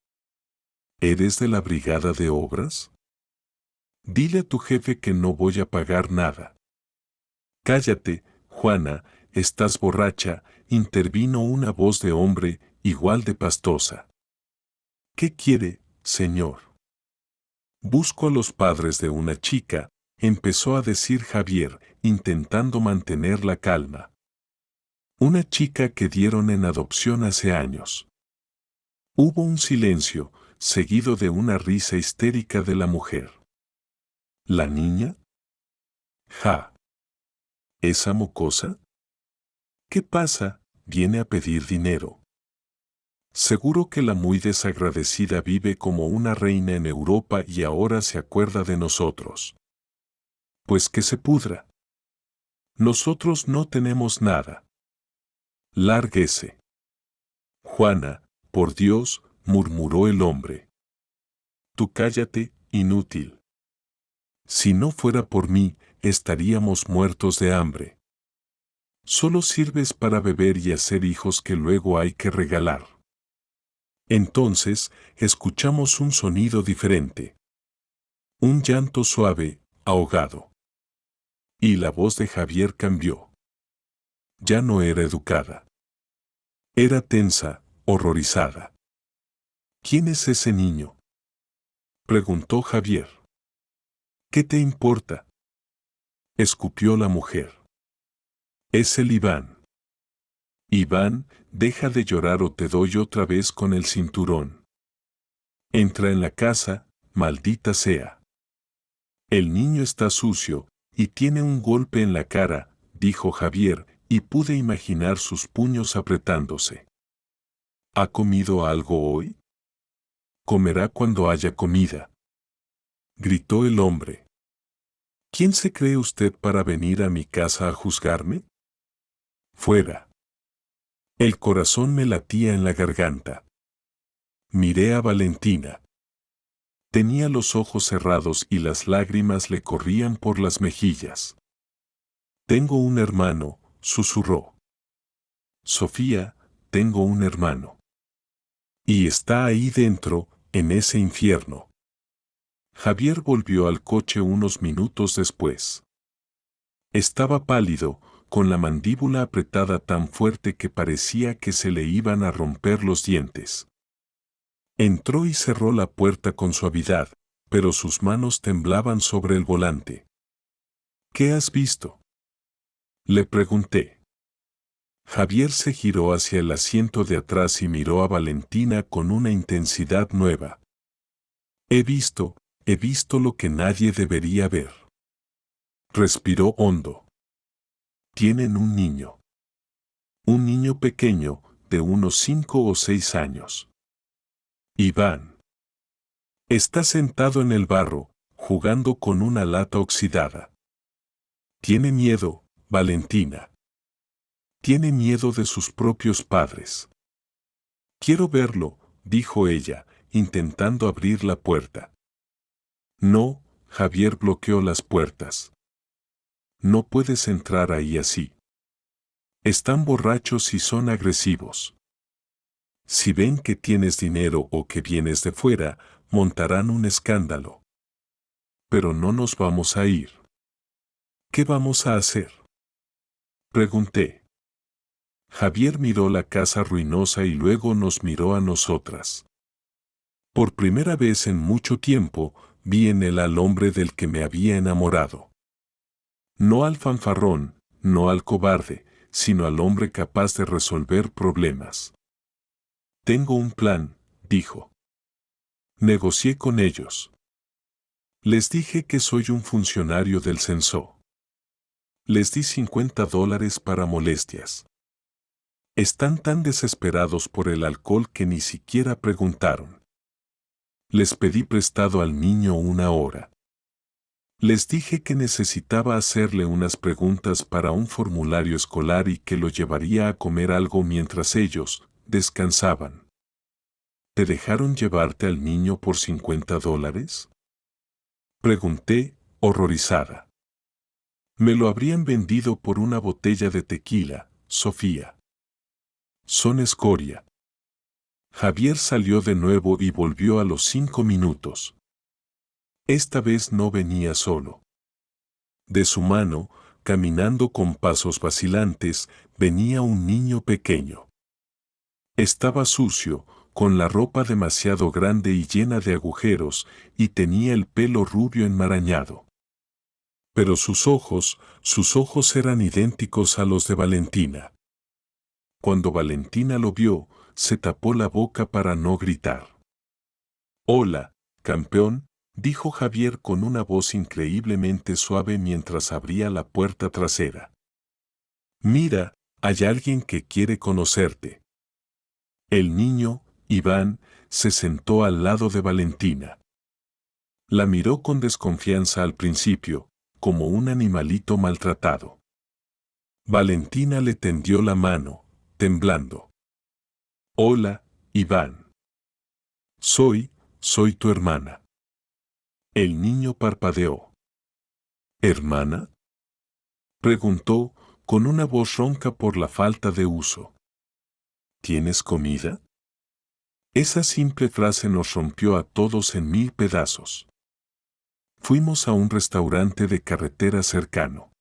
«¿Eres de la brigada de obras? Dile a tu jefe que no voy a pagar nada». «Cállate, Juana, estás borracha», intervino una voz de hombre igual de pastosa. «¿Qué quiere, señor?». «Busco a los padres de una chica», empezó a decir Javier, intentando mantener la calma. «Una chica que dieron en adopción hace años». Hubo un silencio, seguido de una risa histérica de la mujer. «¿La niña? Ja. ¿Esa mocosa? ¿Qué pasa? Viene a pedir dinero. Seguro que la muy desagradecida vive como una reina en Europa y ahora se acuerda de nosotros. Pues que se pudra. Nosotros no tenemos nada. Lárguese». «Juana, por Dios», murmuró el hombre. «Tú cállate, inútil. Si no fuera por mí, estaríamos muertos de hambre. Solo sirves para beber y hacer hijos que luego hay que regalar». Entonces, escuchamos un sonido diferente. Un llanto suave, ahogado. Y la voz de Javier cambió. Ya no era educada. Era tensa, horrorizada. «¿Quién es ese niño?», preguntó Javier. «¿Qué te importa?», escupió la mujer. «Es el Iván». «Iván, deja de llorar o te doy otra vez con el cinturón. Entra en la casa, maldita sea. El niño está sucio y tiene un golpe en la cara», dijo Javier, y pude imaginar sus puños apretándose. «¿Ha comido algo hoy?». «Comerá cuando haya comida», gritó el hombre. «¿Quién se cree usted para venir a mi casa a juzgarme? Fuera». El corazón me latía en la garganta. Miré a Valentina. Tenía los ojos cerrados y las lágrimas le corrían por las mejillas. «Tengo un hermano», susurró. «Sofía, tengo un hermano. Y está ahí dentro, en ese infierno». Javier volvió al coche unos minutos después. Estaba pálido, con la mandíbula apretada tan fuerte que parecía que se le iban a romper los dientes. Entró y cerró la puerta con suavidad, pero sus manos temblaban sobre el volante. «¿Qué has visto?», le pregunté. Javier se giró hacia el asiento de atrás y miró a Valentina con una intensidad nueva. He visto lo que nadie debería ver». Respiró hondo. «Tienen un niño. Un niño pequeño, de unos 5 o 6 años. Iván. Está sentado en el barro, jugando con una lata oxidada. Tiene miedo, Valentina. Tiene miedo de sus propios padres». «Quiero verlo», dijo ella, intentando abrir la puerta. «No», Javier bloqueó las puertas. «No puedes entrar ahí así. Están borrachos y son agresivos. Si ven que tienes dinero o que vienes de fuera, montarán un escándalo. Pero no nos vamos a ir». «¿Qué vamos a hacer?», pregunté. Javier miró la casa ruinosa y luego nos miró a nosotras. Por primera vez en mucho tiempo, vi en él al hombre del que me había enamorado. No al fanfarrón, no al cobarde, sino al hombre capaz de resolver problemas. «Tengo un plan», dijo. «Negocié con ellos. Les dije que soy un funcionario del censo. Les di $50 para molestias. Están tan desesperados por el alcohol que ni siquiera preguntaron. Les pedí prestado al niño 1 hora. Les dije que necesitaba hacerle unas preguntas para un formulario escolar y que lo llevaría a comer algo mientras ellos descansaban. ¿Te dejaron llevarte al niño por $50?», pregunté, horrorizada. Me lo habrían vendido por una botella de tequila, Sofía. Son escoria. Javier salió de nuevo y volvió a los 5 minutos. Esta vez no venía solo. De su mano, caminando con pasos vacilantes, venía un niño pequeño. Estaba sucio, con la ropa demasiado grande y llena de agujeros, y tenía el pelo rubio enmarañado. Pero sus ojos eran idénticos a los de Valentina. Cuando Valentina lo vio, se tapó la boca para no gritar. «Hola, campeón», dijo Javier con una voz increíblemente suave mientras abría la puerta trasera. «Mira, hay alguien que quiere conocerte». El niño, Iván, se sentó al lado de Valentina. La miró con desconfianza al principio, como un animalito maltratado. Valentina le tendió la mano, temblando. «Hola, Iván. Soy tu hermana». El niño parpadeó. «¿Hermana?», preguntó, con una voz ronca por la falta de uso. «¿Tienes comida?». Esa simple frase nos rompió a todos en 1000 pedazos. Fuimos a un restaurante de carretera cercano.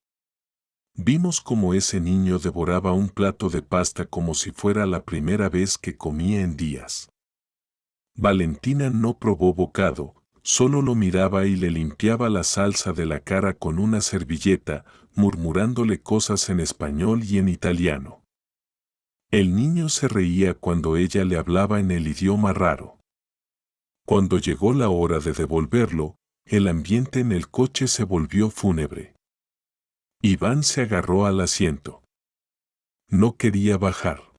Vimos cómo ese niño devoraba un plato de pasta como si fuera la primera vez que comía en días. Valentina no probó bocado, solo lo miraba y le limpiaba la salsa de la cara con una servilleta, murmurándole cosas en español y en italiano. El niño se reía cuando ella le hablaba en el idioma raro. Cuando llegó la hora de devolverlo, el ambiente en el coche se volvió fúnebre. Iván se agarró al asiento. No quería bajar.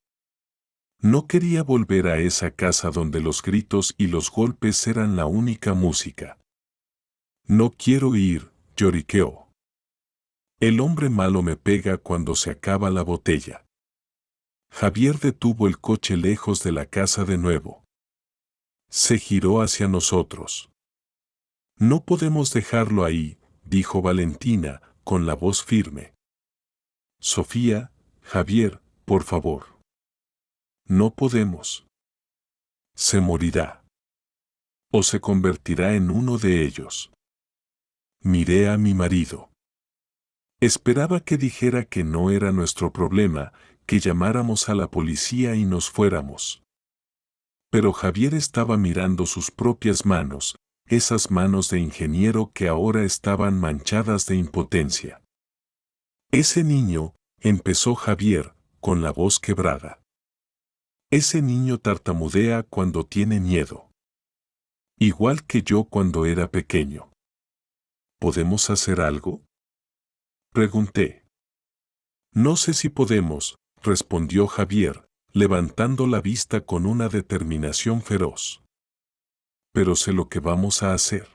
No quería volver a esa casa donde los gritos y los golpes eran la única música. «No quiero ir», lloriqueó. «El hombre malo me pega cuando se acaba la botella». Javier detuvo el coche lejos de la casa de nuevo. Se giró hacia nosotros. «No podemos dejarlo ahí», dijo Valentina, con la voz firme. «Sofía, Javier, por favor». «No podemos. Se morirá. O se convertirá en uno de ellos». Miré a mi marido. Esperaba que dijera que no era nuestro problema, que llamáramos a la policía y nos fuéramos. Pero Javier estaba mirando sus propias manos, esas manos de ingeniero que ahora estaban manchadas de impotencia. «Ese niño», empezó Javier, con la voz quebrada. «Ese niño tartamudea cuando tiene miedo. Igual que yo cuando era pequeño». «¿Podemos hacer algo?», pregunté. «No sé si podemos», respondió Javier, levantando la vista con una determinación feroz. «Pero sé lo que vamos a hacer.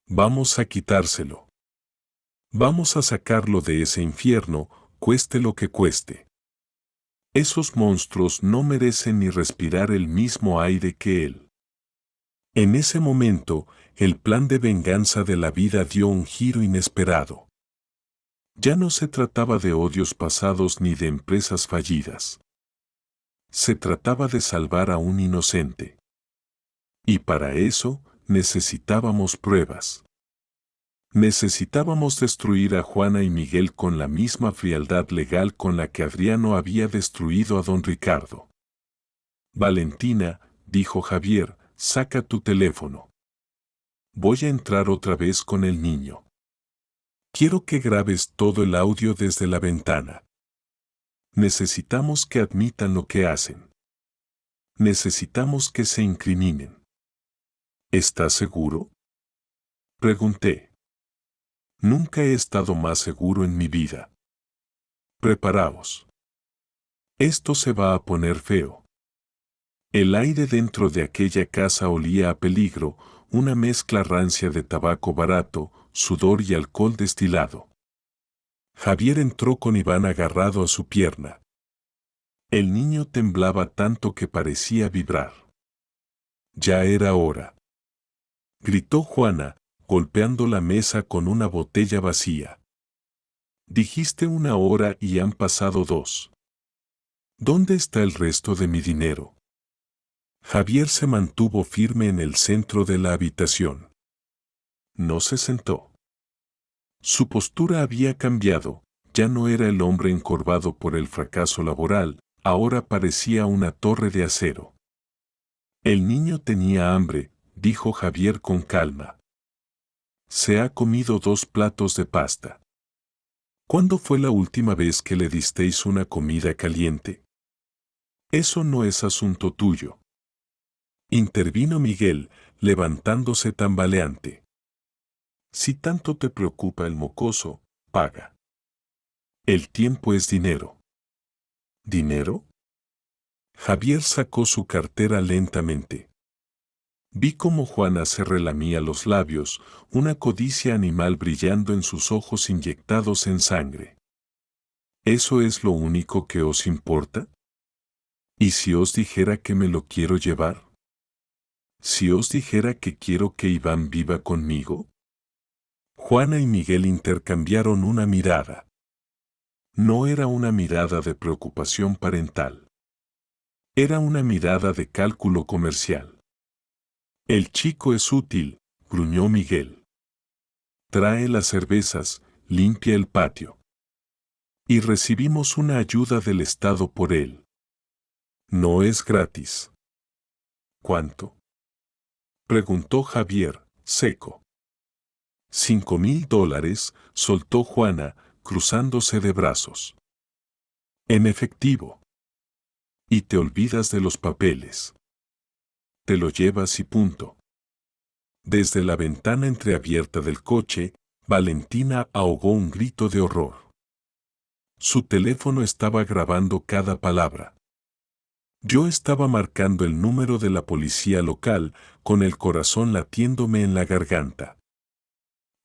Vamos a quitárselo. Vamos a sacarlo de ese infierno, cueste lo que cueste. Esos monstruos no merecen ni respirar el mismo aire que él». En ese momento, el plan de venganza de la vida dio un giro inesperado. Ya no se trataba de odios pasados ni de empresas fallidas. Se trataba de salvar a un inocente. Y para eso, necesitábamos pruebas. Necesitábamos destruir a Juana y Miguel con la misma frialdad legal con la que Adriano había destruido a don Ricardo. «Valentina», dijo Javier, «saca tu teléfono. Voy a entrar otra vez con el niño. Quiero que grabes todo el audio desde la ventana. Necesitamos que admitan lo que hacen. Necesitamos que se incriminen». «¿Estás seguro?», pregunté. Nunca he estado más seguro en mi vida. «Preparaos. Esto se va a poner feo». El aire dentro de aquella casa olía a peligro, una mezcla rancia de tabaco barato, sudor y alcohol destilado. Javier entró con Iván agarrado a su pierna. El niño temblaba tanto que parecía vibrar. «Ya era hora», gritó Juana, golpeando la mesa con una botella vacía. Dijiste 1 hora y han pasado 2. ¿Dónde está el resto de mi dinero? Javier se mantuvo firme en el centro de la habitación. No se sentó. Su postura había cambiado, ya no era el hombre encorvado por el fracaso laboral, ahora parecía una torre de acero. El niño tenía hambre, dijo Javier con calma. Se ha comido 2 platos de pasta. ¿Cuándo fue la última vez que le disteis una comida caliente? Eso no es asunto tuyo. Intervino Miguel, levantándose tambaleante. Si tanto te preocupa el mocoso, paga. El tiempo es dinero. ¿Dinero? Javier sacó su cartera lentamente. Vi cómo Juana se relamía los labios, una codicia animal brillando en sus ojos inyectados en sangre. ¿Eso es lo único que os importa? ¿Y si os dijera que me lo quiero llevar? ¿Si os dijera que quiero que Iván viva conmigo? Juana y Miguel intercambiaron una mirada. No era una mirada de preocupación parental. Era una mirada de cálculo comercial. El chico es útil, gruñó Miguel. Trae las cervezas, limpia el patio. Y recibimos una ayuda del Estado por él. No es gratis. ¿Cuánto? Preguntó Javier, seco. $5,000, soltó Juana, cruzándose de brazos. En efectivo. Y te olvidas de los papeles. Te lo llevas y punto. Desde la ventana entreabierta del coche, Valentina ahogó un grito de horror. Su teléfono estaba grabando cada palabra. Yo estaba marcando el número de la policía local, con el corazón latiéndome en la garganta.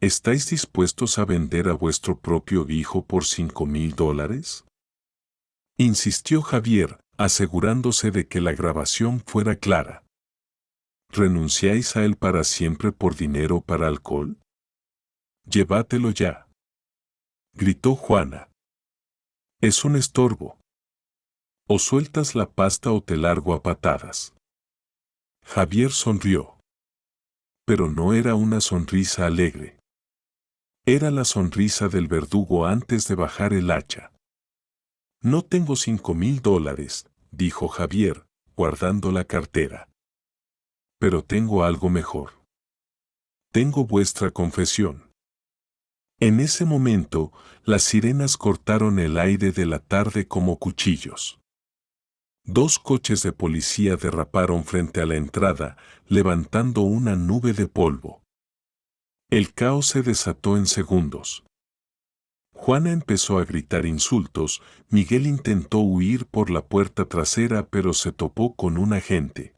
¿Estáis dispuestos a vender a vuestro propio hijo por $5,000? Insistió Javier, asegurándose de que la grabación fuera clara. ¿Renunciáis a él para siempre por dinero para alcohol? Llévatelo ya. Gritó Juana. Es un estorbo. O sueltas la pasta o te largo a patadas. Javier sonrió. Pero no era una sonrisa alegre. Era la sonrisa del verdugo antes de bajar el hacha. No tengo $5,000, dijo Javier, guardando la cartera. Pero tengo algo mejor. Tengo vuestra confesión. En ese momento, las sirenas cortaron el aire de la tarde como cuchillos. 2 coches de policía derraparon frente a la entrada, levantando una nube de polvo. El caos se desató en segundos. Juana empezó a gritar insultos, Miguel intentó huir por la puerta trasera pero se topó con un agente.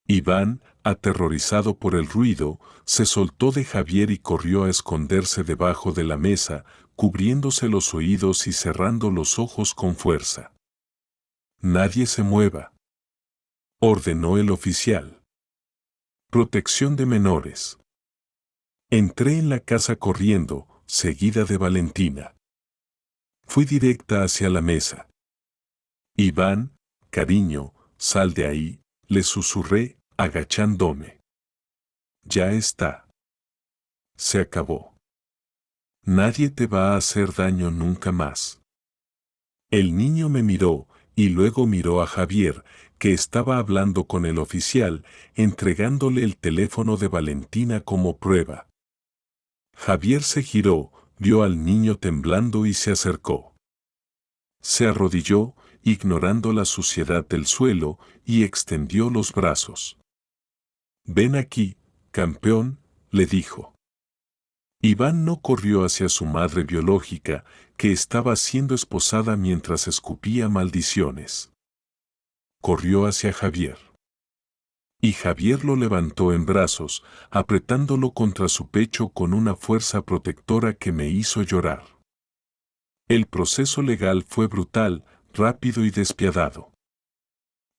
Iván, aterrorizado por el ruido, se soltó de Javier y corrió a esconderse debajo de la mesa, cubriéndose los oídos y cerrando los ojos con fuerza. Nadie se mueva, ordenó el oficial. Protección de menores. Entré en la casa corriendo, seguida de Valentina. Fui directa hacia la mesa. Iván, cariño, sal de ahí, le susurré, agachándome. Ya está. Se acabó. Nadie te va a hacer daño nunca más. El niño me miró, y luego miró a Javier, que estaba hablando con el oficial, entregándole el teléfono de Valentina como prueba. Javier se giró, vio al niño temblando y se acercó. Se arrodilló, ignorando la suciedad del suelo, y extendió los brazos. Ven aquí, campeón, le dijo. Iván no corrió hacia su madre biológica, que estaba siendo esposada mientras escupía maldiciones. Corrió hacia Javier. Y Javier lo levantó en brazos, apretándolo contra su pecho con una fuerza protectora que me hizo llorar. El proceso legal fue brutal, rápido y despiadado.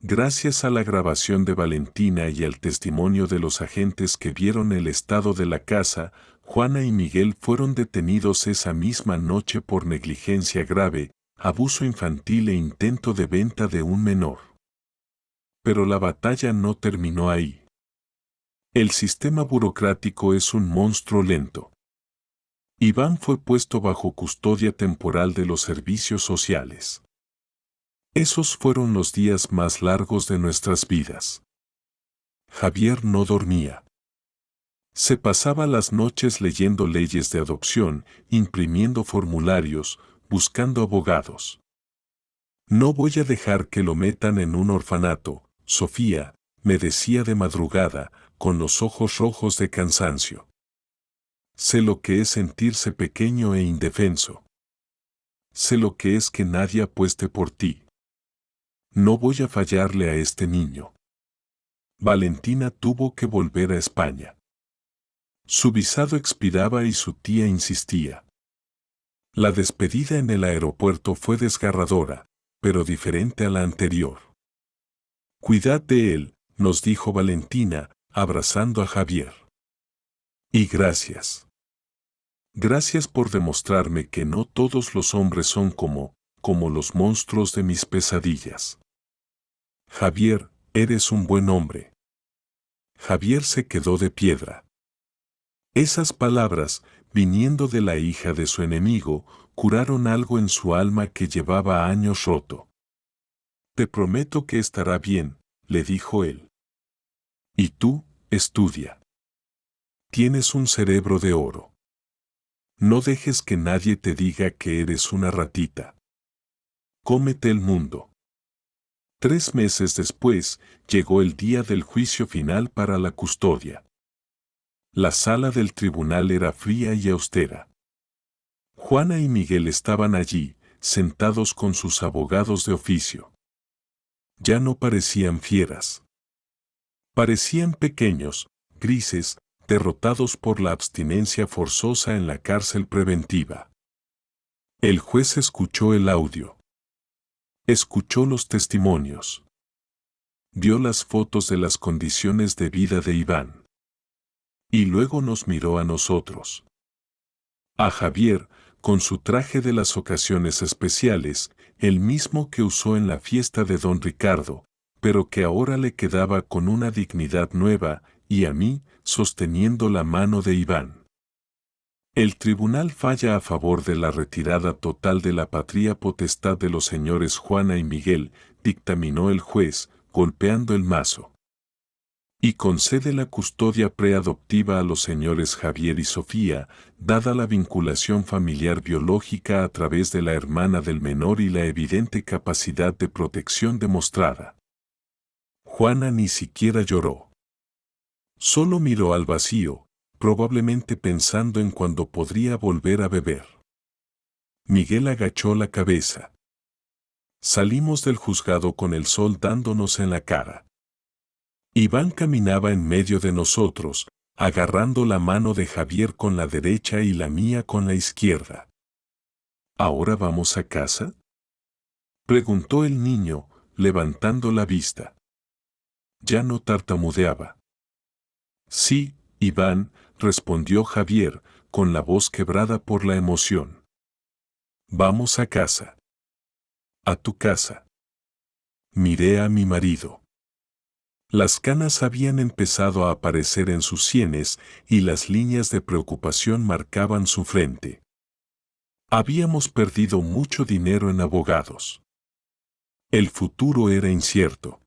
Gracias a la grabación de Valentina y al testimonio de los agentes que vieron el estado de la casa, Juana y Miguel fueron detenidos esa misma noche por negligencia grave, abuso infantil e intento de venta de un menor. Pero la batalla no terminó ahí. El sistema burocrático es un monstruo lento. Iván fue puesto bajo custodia temporal de los servicios sociales. Esos fueron los días más largos de nuestras vidas. Javier no dormía. Se pasaba las noches leyendo leyes de adopción, imprimiendo formularios, buscando abogados. No voy a dejar que lo metan en un orfanato, Sofía, me decía de madrugada, con los ojos rojos de cansancio. Sé lo que es sentirse pequeño e indefenso. Sé lo que es que nadie apueste por ti. No voy a fallarle a este niño. Valentina tuvo que volver a España. Su visado expiraba y su tía insistía. La despedida en el aeropuerto fue desgarradora, pero diferente a la anterior. Cuidad de él, nos dijo Valentina, abrazando a Javier. Y gracias. Gracias por demostrarme que no todos los hombres son como los monstruos de mis pesadillas. Javier, eres un buen hombre. Javier se quedó de piedra. Esas palabras, viniendo de la hija de su enemigo, curaron algo en su alma que llevaba años roto. Te prometo que estará bien, le dijo él. Y tú, estudia. Tienes un cerebro de oro. No dejes que nadie te diga que eres una ratita. Cómete el mundo. 3 meses después, llegó el día del juicio final para la custodia. La sala del tribunal era fría y austera. Juana y Miguel estaban allí, sentados con sus abogados de oficio. Ya no parecían fieras. Parecían pequeños, grises, derrotados por la abstinencia forzosa en la cárcel preventiva. El juez escuchó el audio. Escuchó los testimonios. Vio las fotos de las condiciones de vida de Iván. Y luego nos miró a nosotros. A Javier, con su traje de las ocasiones especiales, el mismo que usó en la fiesta de don Ricardo, pero que ahora le quedaba con una dignidad nueva, y a mí, sosteniendo la mano de Iván. El tribunal falla a favor de la retirada total de la patria potestad de los señores Juana y Miguel, dictaminó el juez, golpeando el mazo. Y concede la custodia preadoptiva a los señores Javier y Sofía, dada la vinculación familiar biológica a través de la hermana del menor y la evidente capacidad de protección demostrada. Juana ni siquiera lloró. Solo miró al vacío, probablemente pensando en cuándo podría volver a beber. Miguel agachó la cabeza. Salimos del juzgado con el sol dándonos en la cara. Iván caminaba en medio de nosotros, agarrando la mano de Javier con la derecha y la mía con la izquierda. ¿Ahora vamos a casa?, preguntó el niño, levantando la vista. Ya no tartamudeaba. Sí, Iván, respondió Javier, con la voz quebrada por la emoción. Vamos a casa. A tu casa. Miré a mi marido. Las canas habían empezado a aparecer en sus sienes y las líneas de preocupación marcaban su frente. Habíamos perdido mucho dinero en abogados. El futuro era incierto.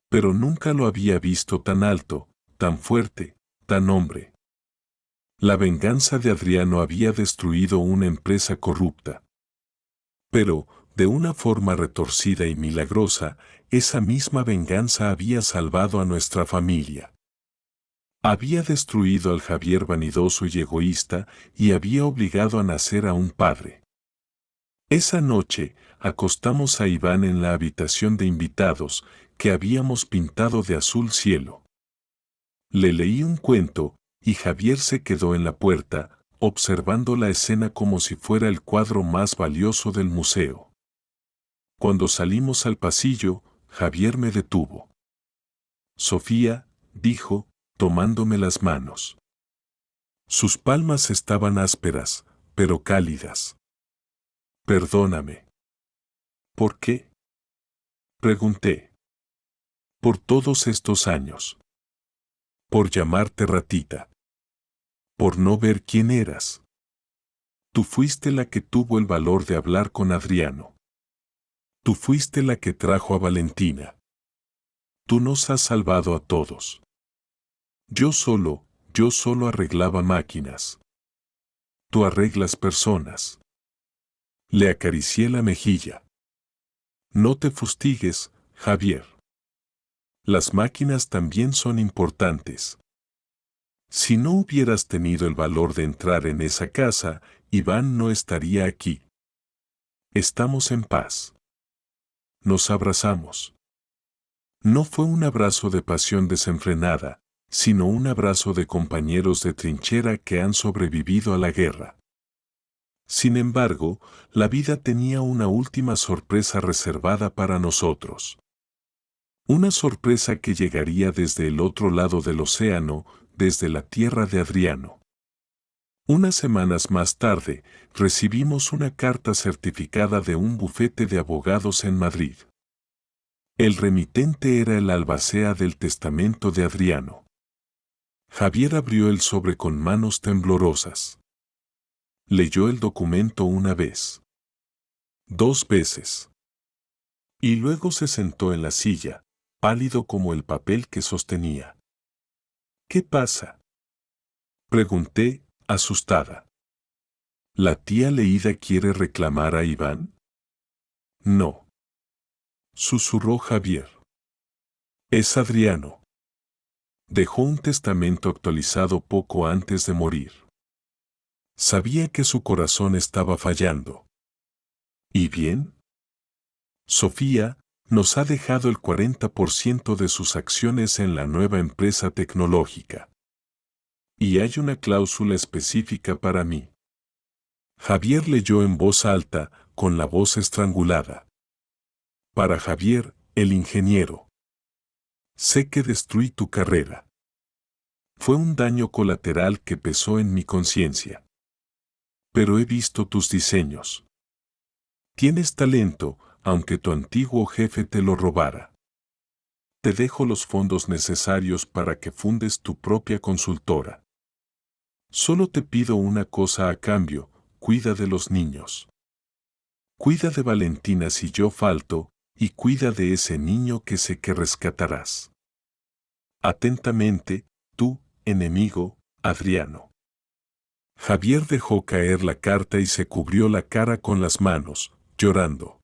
Pero nunca lo había visto tan alto, tan fuerte, tan hombre. La venganza de Adriano había destruido una empresa corrupta. Pero, de una forma retorcida y milagrosa, esa misma venganza había salvado a nuestra familia. Había destruido al Javier vanidoso y egoísta y había obligado a nacer a un padre. Esa noche, acostamos a Iván en la habitación de invitados, que habíamos pintado de azul cielo. Le leí un cuento, y Javier se quedó en la puerta, observando la escena como si fuera el cuadro más valioso del museo. Cuando salimos al pasillo, Javier me detuvo. Sofía, dijo, tomándome las manos. Sus palmas estaban ásperas, pero cálidas. Perdóname. ¿Por qué? Pregunté. Por todos estos años. Por llamarte ratita. Por no ver quién eras. Tú fuiste la que tuvo el valor de hablar con Adriano. Tú fuiste la que trajo a Valentina. Tú nos has salvado a todos. Yo solo arreglaba máquinas. Tú arreglas personas. Le acaricié la mejilla. No te fustigues, Javier. Las máquinas también son importantes. Si no hubieras tenido el valor de entrar en esa casa, Iván no estaría aquí. Estamos en paz. Nos abrazamos. No fue un abrazo de pasión desenfrenada, sino un abrazo de compañeros de trinchera que han sobrevivido a la guerra. Sin embargo, la vida tenía una última sorpresa reservada para nosotros. Una sorpresa que llegaría desde el otro lado del océano, desde la tierra de Adriano. Unas semanas más tarde, recibimos una carta certificada de un bufete de abogados en Madrid. El remitente era el albacea del testamento de Adriano. Javier abrió el sobre con manos temblorosas. Leyó el documento una vez. 2 veces. Y luego se sentó en la silla, pálido como el papel que sostenía. ¿Qué pasa? Pregunté, asustada. ¿La tía Leída quiere reclamar a Iván? No. Susurró Javier. Es Adriano. Dejó un testamento actualizado poco antes de morir. Sabía que su corazón estaba fallando. ¿Y bien? Sofía nos ha dejado el 40% de sus acciones en la nueva empresa tecnológica. Y hay una cláusula específica para mí. Javier leyó en voz alta, con la voz estrangulada. Para Javier, el ingeniero. Sé que destruí tu carrera. Fue un daño colateral que pesó en mi conciencia. Pero he visto tus diseños. Tienes talento, aunque tu antiguo jefe te lo robara. Te dejo los fondos necesarios para que fundes tu propia consultora. Solo te pido una cosa a cambio, cuida de los niños. Cuida de Valentina si yo falto, y cuida de ese niño que sé que rescatarás. Atentamente, tu enemigo, Adriano. Javier dejó caer la carta y se cubrió la cara con las manos, llorando.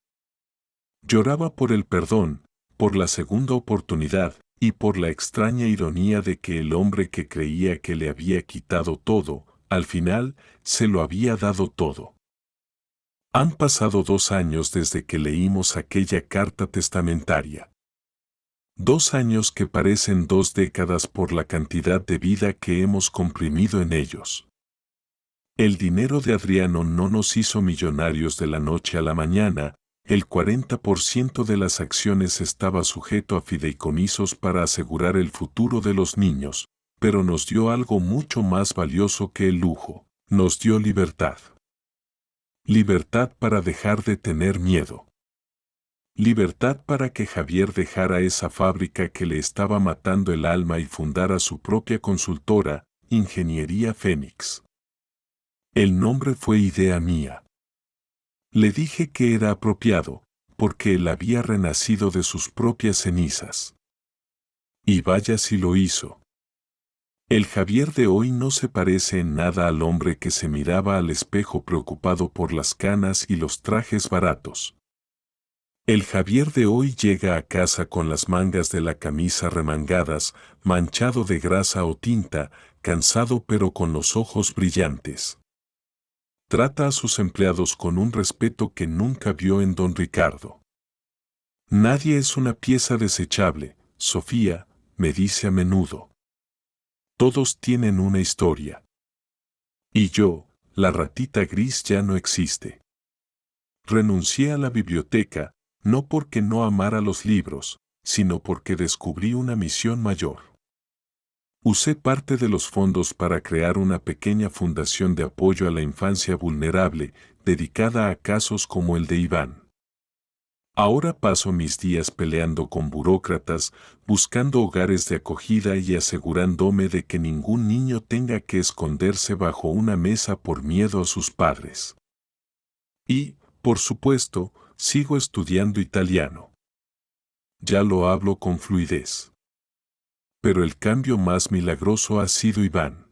Lloraba por el perdón, por la segunda oportunidad, y por la extraña ironía de que el hombre que creía que le había quitado todo, al final, se lo había dado todo. Han pasado 2 años desde que leímos aquella carta testamentaria. 2 años que parecen 2 décadas por la cantidad de vida que hemos comprimido en ellos. El dinero de Adriano no nos hizo millonarios de la noche a la mañana. El 40% de las acciones estaba sujeto a fideicomisos para asegurar el futuro de los niños, pero nos dio algo mucho más valioso que el lujo, nos dio libertad. Libertad para dejar de tener miedo. Libertad para que Javier dejara esa fábrica que le estaba matando el alma y fundara su propia consultora, Ingeniería Fénix. El nombre fue idea mía. Le dije que era apropiado, porque él había renacido de sus propias cenizas. Y vaya si lo hizo. El Javier de hoy no se parece en nada al hombre que se miraba al espejo preocupado por las canas y los trajes baratos. El Javier de hoy llega a casa con las mangas de la camisa remangadas, manchado de grasa o tinta, cansado pero con los ojos brillantes. Trata a sus empleados con un respeto que nunca vio en don Ricardo. Nadie es una pieza desechable, Sofía, me dice a menudo. Todos tienen una historia. Y yo, la ratita gris ya no existe. Renuncié a la biblioteca, no porque no amara los libros, sino porque descubrí una misión mayor. Usé parte de los fondos para crear una pequeña fundación de apoyo a la infancia vulnerable, dedicada a casos como el de Iván. Ahora paso mis días peleando con burócratas, buscando hogares de acogida y asegurándome de que ningún niño tenga que esconderse bajo una mesa por miedo a sus padres. Y, por supuesto, sigo estudiando italiano. Ya lo hablo con fluidez. Pero el cambio más milagroso ha sido Iván.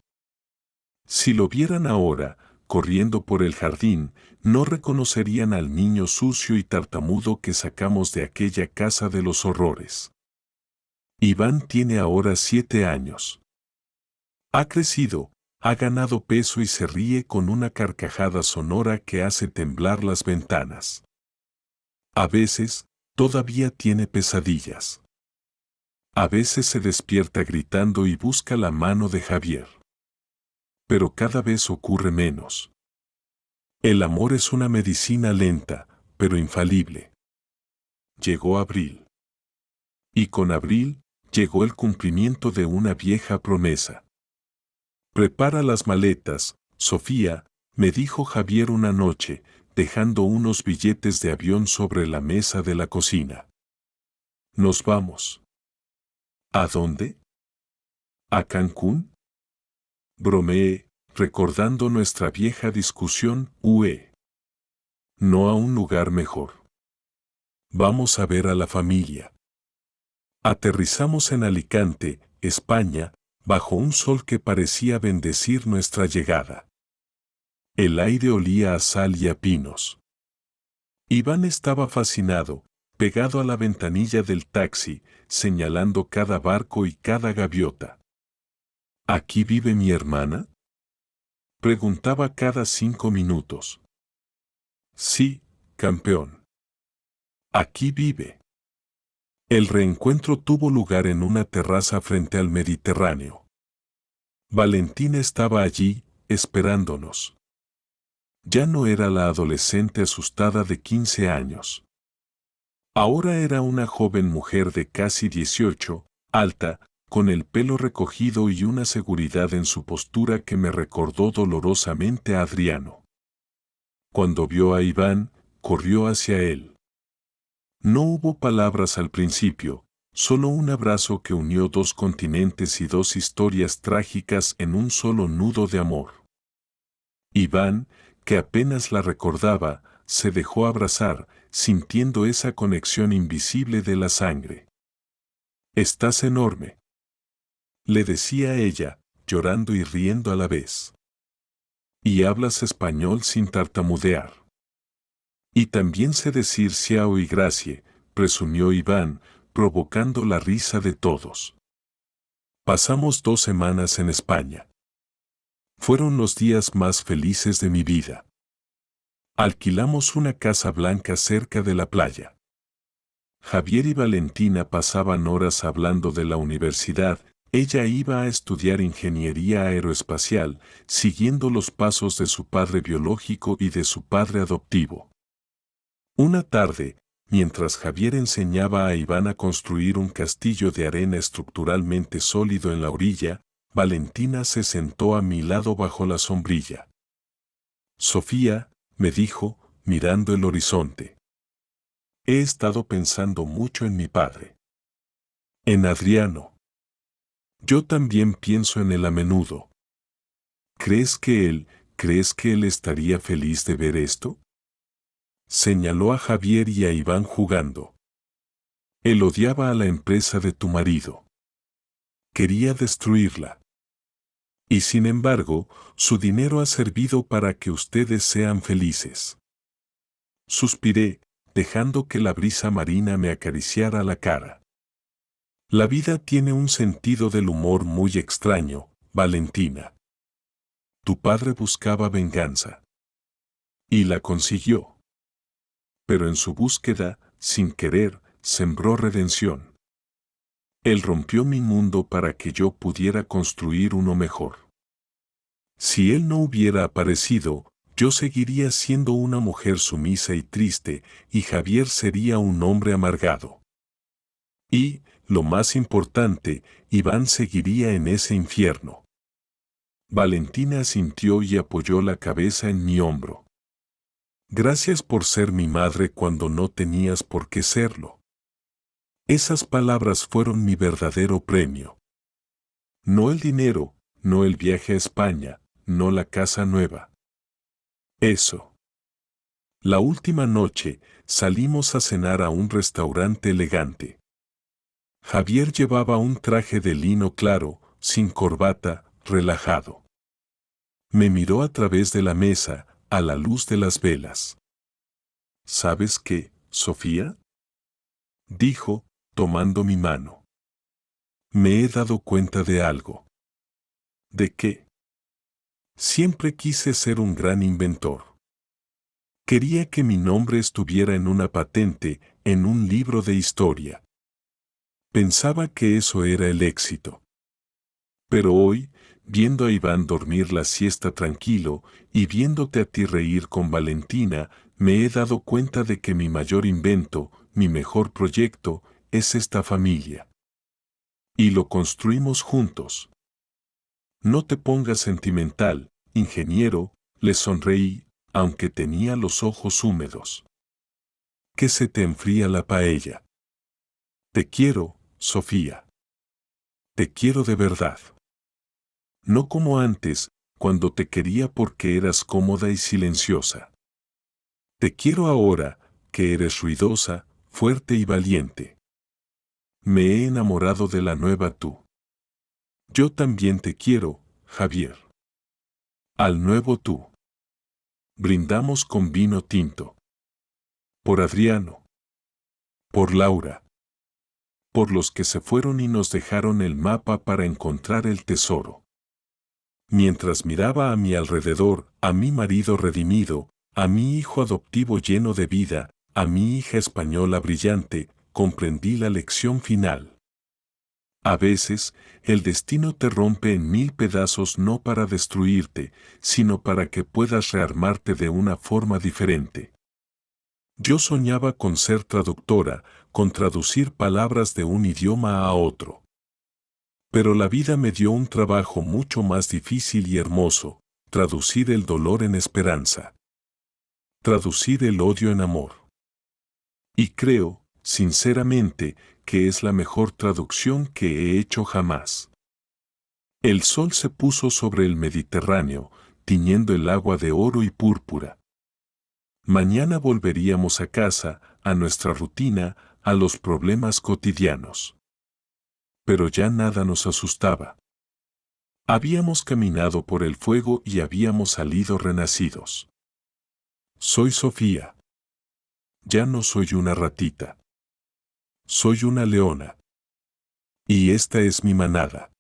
Si lo vieran ahora, corriendo por el jardín, no reconocerían al niño sucio y tartamudo que sacamos de aquella casa de los horrores. Iván tiene ahora 7 años. Ha crecido, ha ganado peso y se ríe con una carcajada sonora que hace temblar las ventanas. A veces, todavía tiene pesadillas. A veces se despierta gritando y busca la mano de Javier. Pero cada vez ocurre menos. El amor es una medicina lenta, pero infalible. Llegó abril. Y con abril, llegó el cumplimiento de una vieja promesa. Prepara las maletas, Sofía, me dijo Javier una noche, dejando unos billetes de avión sobre la mesa de la cocina. Nos vamos. ¿A dónde? ¿A Cancún? Bromeé, recordando nuestra vieja discusión, No a un lugar mejor. Vamos a ver a la familia. Aterrizamos en Alicante, España, bajo un sol que parecía bendecir nuestra llegada. El aire olía a sal y a pinos. Iván estaba fascinado, pegado a la ventanilla del taxi, señalando cada barco y cada gaviota. ¿Aquí vive mi hermana? Preguntaba cada 5 minutos. Sí, campeón. Aquí vive. El reencuentro tuvo lugar en una terraza frente al Mediterráneo. Valentina estaba allí, esperándonos. Ya no era la adolescente asustada de 15 años. Ahora era una joven mujer de casi 18, alta, con el pelo recogido y una seguridad en su postura que me recordó dolorosamente a Adriano. Cuando vio a Iván, corrió hacia él. No hubo palabras al principio, solo un abrazo que unió 2 continentes y 2 historias trágicas en un solo nudo de amor. Iván, que apenas la recordaba, se dejó abrazar, sintiendo esa conexión invisible de la sangre. «Estás enorme», le decía ella, llorando y riendo a la vez. «Y hablas español sin tartamudear». «Y también sé decir Xiao y Gracie», presumió Iván, provocando la risa de todos. Pasamos 2 semanas en España. Fueron los días más felices de mi vida. Alquilamos una casa blanca cerca de la playa. Javier y Valentina pasaban horas hablando de la universidad. Ella iba a estudiar ingeniería aeroespacial, siguiendo los pasos de su padre biológico y de su padre adoptivo. Una tarde, mientras Javier enseñaba a Iván a construir un castillo de arena estructuralmente sólido en la orilla, Valentina se sentó a mi lado bajo la sombrilla. «Sofía», me dijo, mirando el horizonte. «He estado pensando mucho en mi padre. En Adriano. Yo también pienso en él a menudo. ¿Crees que él estaría feliz de ver esto?». Señaló a Javier y a Iván jugando. «Él odiaba a la empresa de tu marido. Quería destruirla. Y sin embargo, su dinero ha servido para que ustedes sean felices». Suspiré, dejando que la brisa marina me acariciara la cara. «La vida tiene un sentido del humor muy extraño, Valentina. Tu padre buscaba venganza. Y la consiguió. Pero en su búsqueda, sin querer, sembró redención. Él rompió mi mundo para que yo pudiera construir uno mejor. Si él no hubiera aparecido, yo seguiría siendo una mujer sumisa y triste, y Javier sería un hombre amargado. Y, lo más importante, Iván seguiría en ese infierno. Valentina asintió y apoyó la cabeza en mi hombro. Gracias por ser mi madre cuando no tenías por qué serlo. Esas palabras fueron mi verdadero premio. No el dinero, no el viaje a España, no la casa nueva. Eso. La última noche, salimos a cenar a un restaurante elegante. Javier llevaba un traje de lino claro, sin corbata, relajado. Me miró a través de la mesa, a la luz de las velas. ¿Sabes qué, Sofía?, dijo, tomando mi mano. Me he dado cuenta de algo. ¿De qué? Siempre quise ser un gran inventor. Quería que mi nombre estuviera en una patente, en un libro de historia. Pensaba que eso era el éxito. Pero hoy, viendo a Iván dormir la siesta tranquilo y viéndote a ti reír con Valentina, me he dado cuenta de que mi mayor invento, mi mejor proyecto, es esta familia. Y lo construimos juntos. No te pongas sentimental, ingeniero, le sonreí, aunque tenía los ojos húmedos. Que se te enfría la paella. Te quiero, Sofía. Te quiero de verdad. No como antes, cuando te quería porque eras cómoda y silenciosa. Te quiero ahora, que eres ruidosa, fuerte y valiente. Me he enamorado de la nueva tú. Yo también te quiero, Javier. Al nuevo tú. Brindamos con vino tinto. Por Adriano. Por Laura. Por los que se fueron y nos dejaron el mapa para encontrar el tesoro. Mientras miraba a mi alrededor, a mi marido redimido, a mi hijo adoptivo lleno de vida, a mi hija española brillante, comprendí la lección final. A veces, el destino te rompe en 1000 pedazos no para destruirte, sino para que puedas rearmarte de una forma diferente. Yo soñaba con ser traductora, con traducir palabras de un idioma a otro. Pero la vida me dio un trabajo mucho más difícil y hermoso, traducir el dolor en esperanza. Traducir el odio en amor. Y creo, sinceramente, que es la mejor traducción que he hecho jamás. El sol se puso sobre el Mediterráneo, tiñendo el agua de oro y púrpura. Mañana volveríamos a casa, a nuestra rutina, a los problemas cotidianos. Pero ya nada nos asustaba. Habíamos caminado por el fuego y habíamos salido renacidos. Soy Sofía. Ya no soy una ratita. Soy una leona. Y esta es mi manada.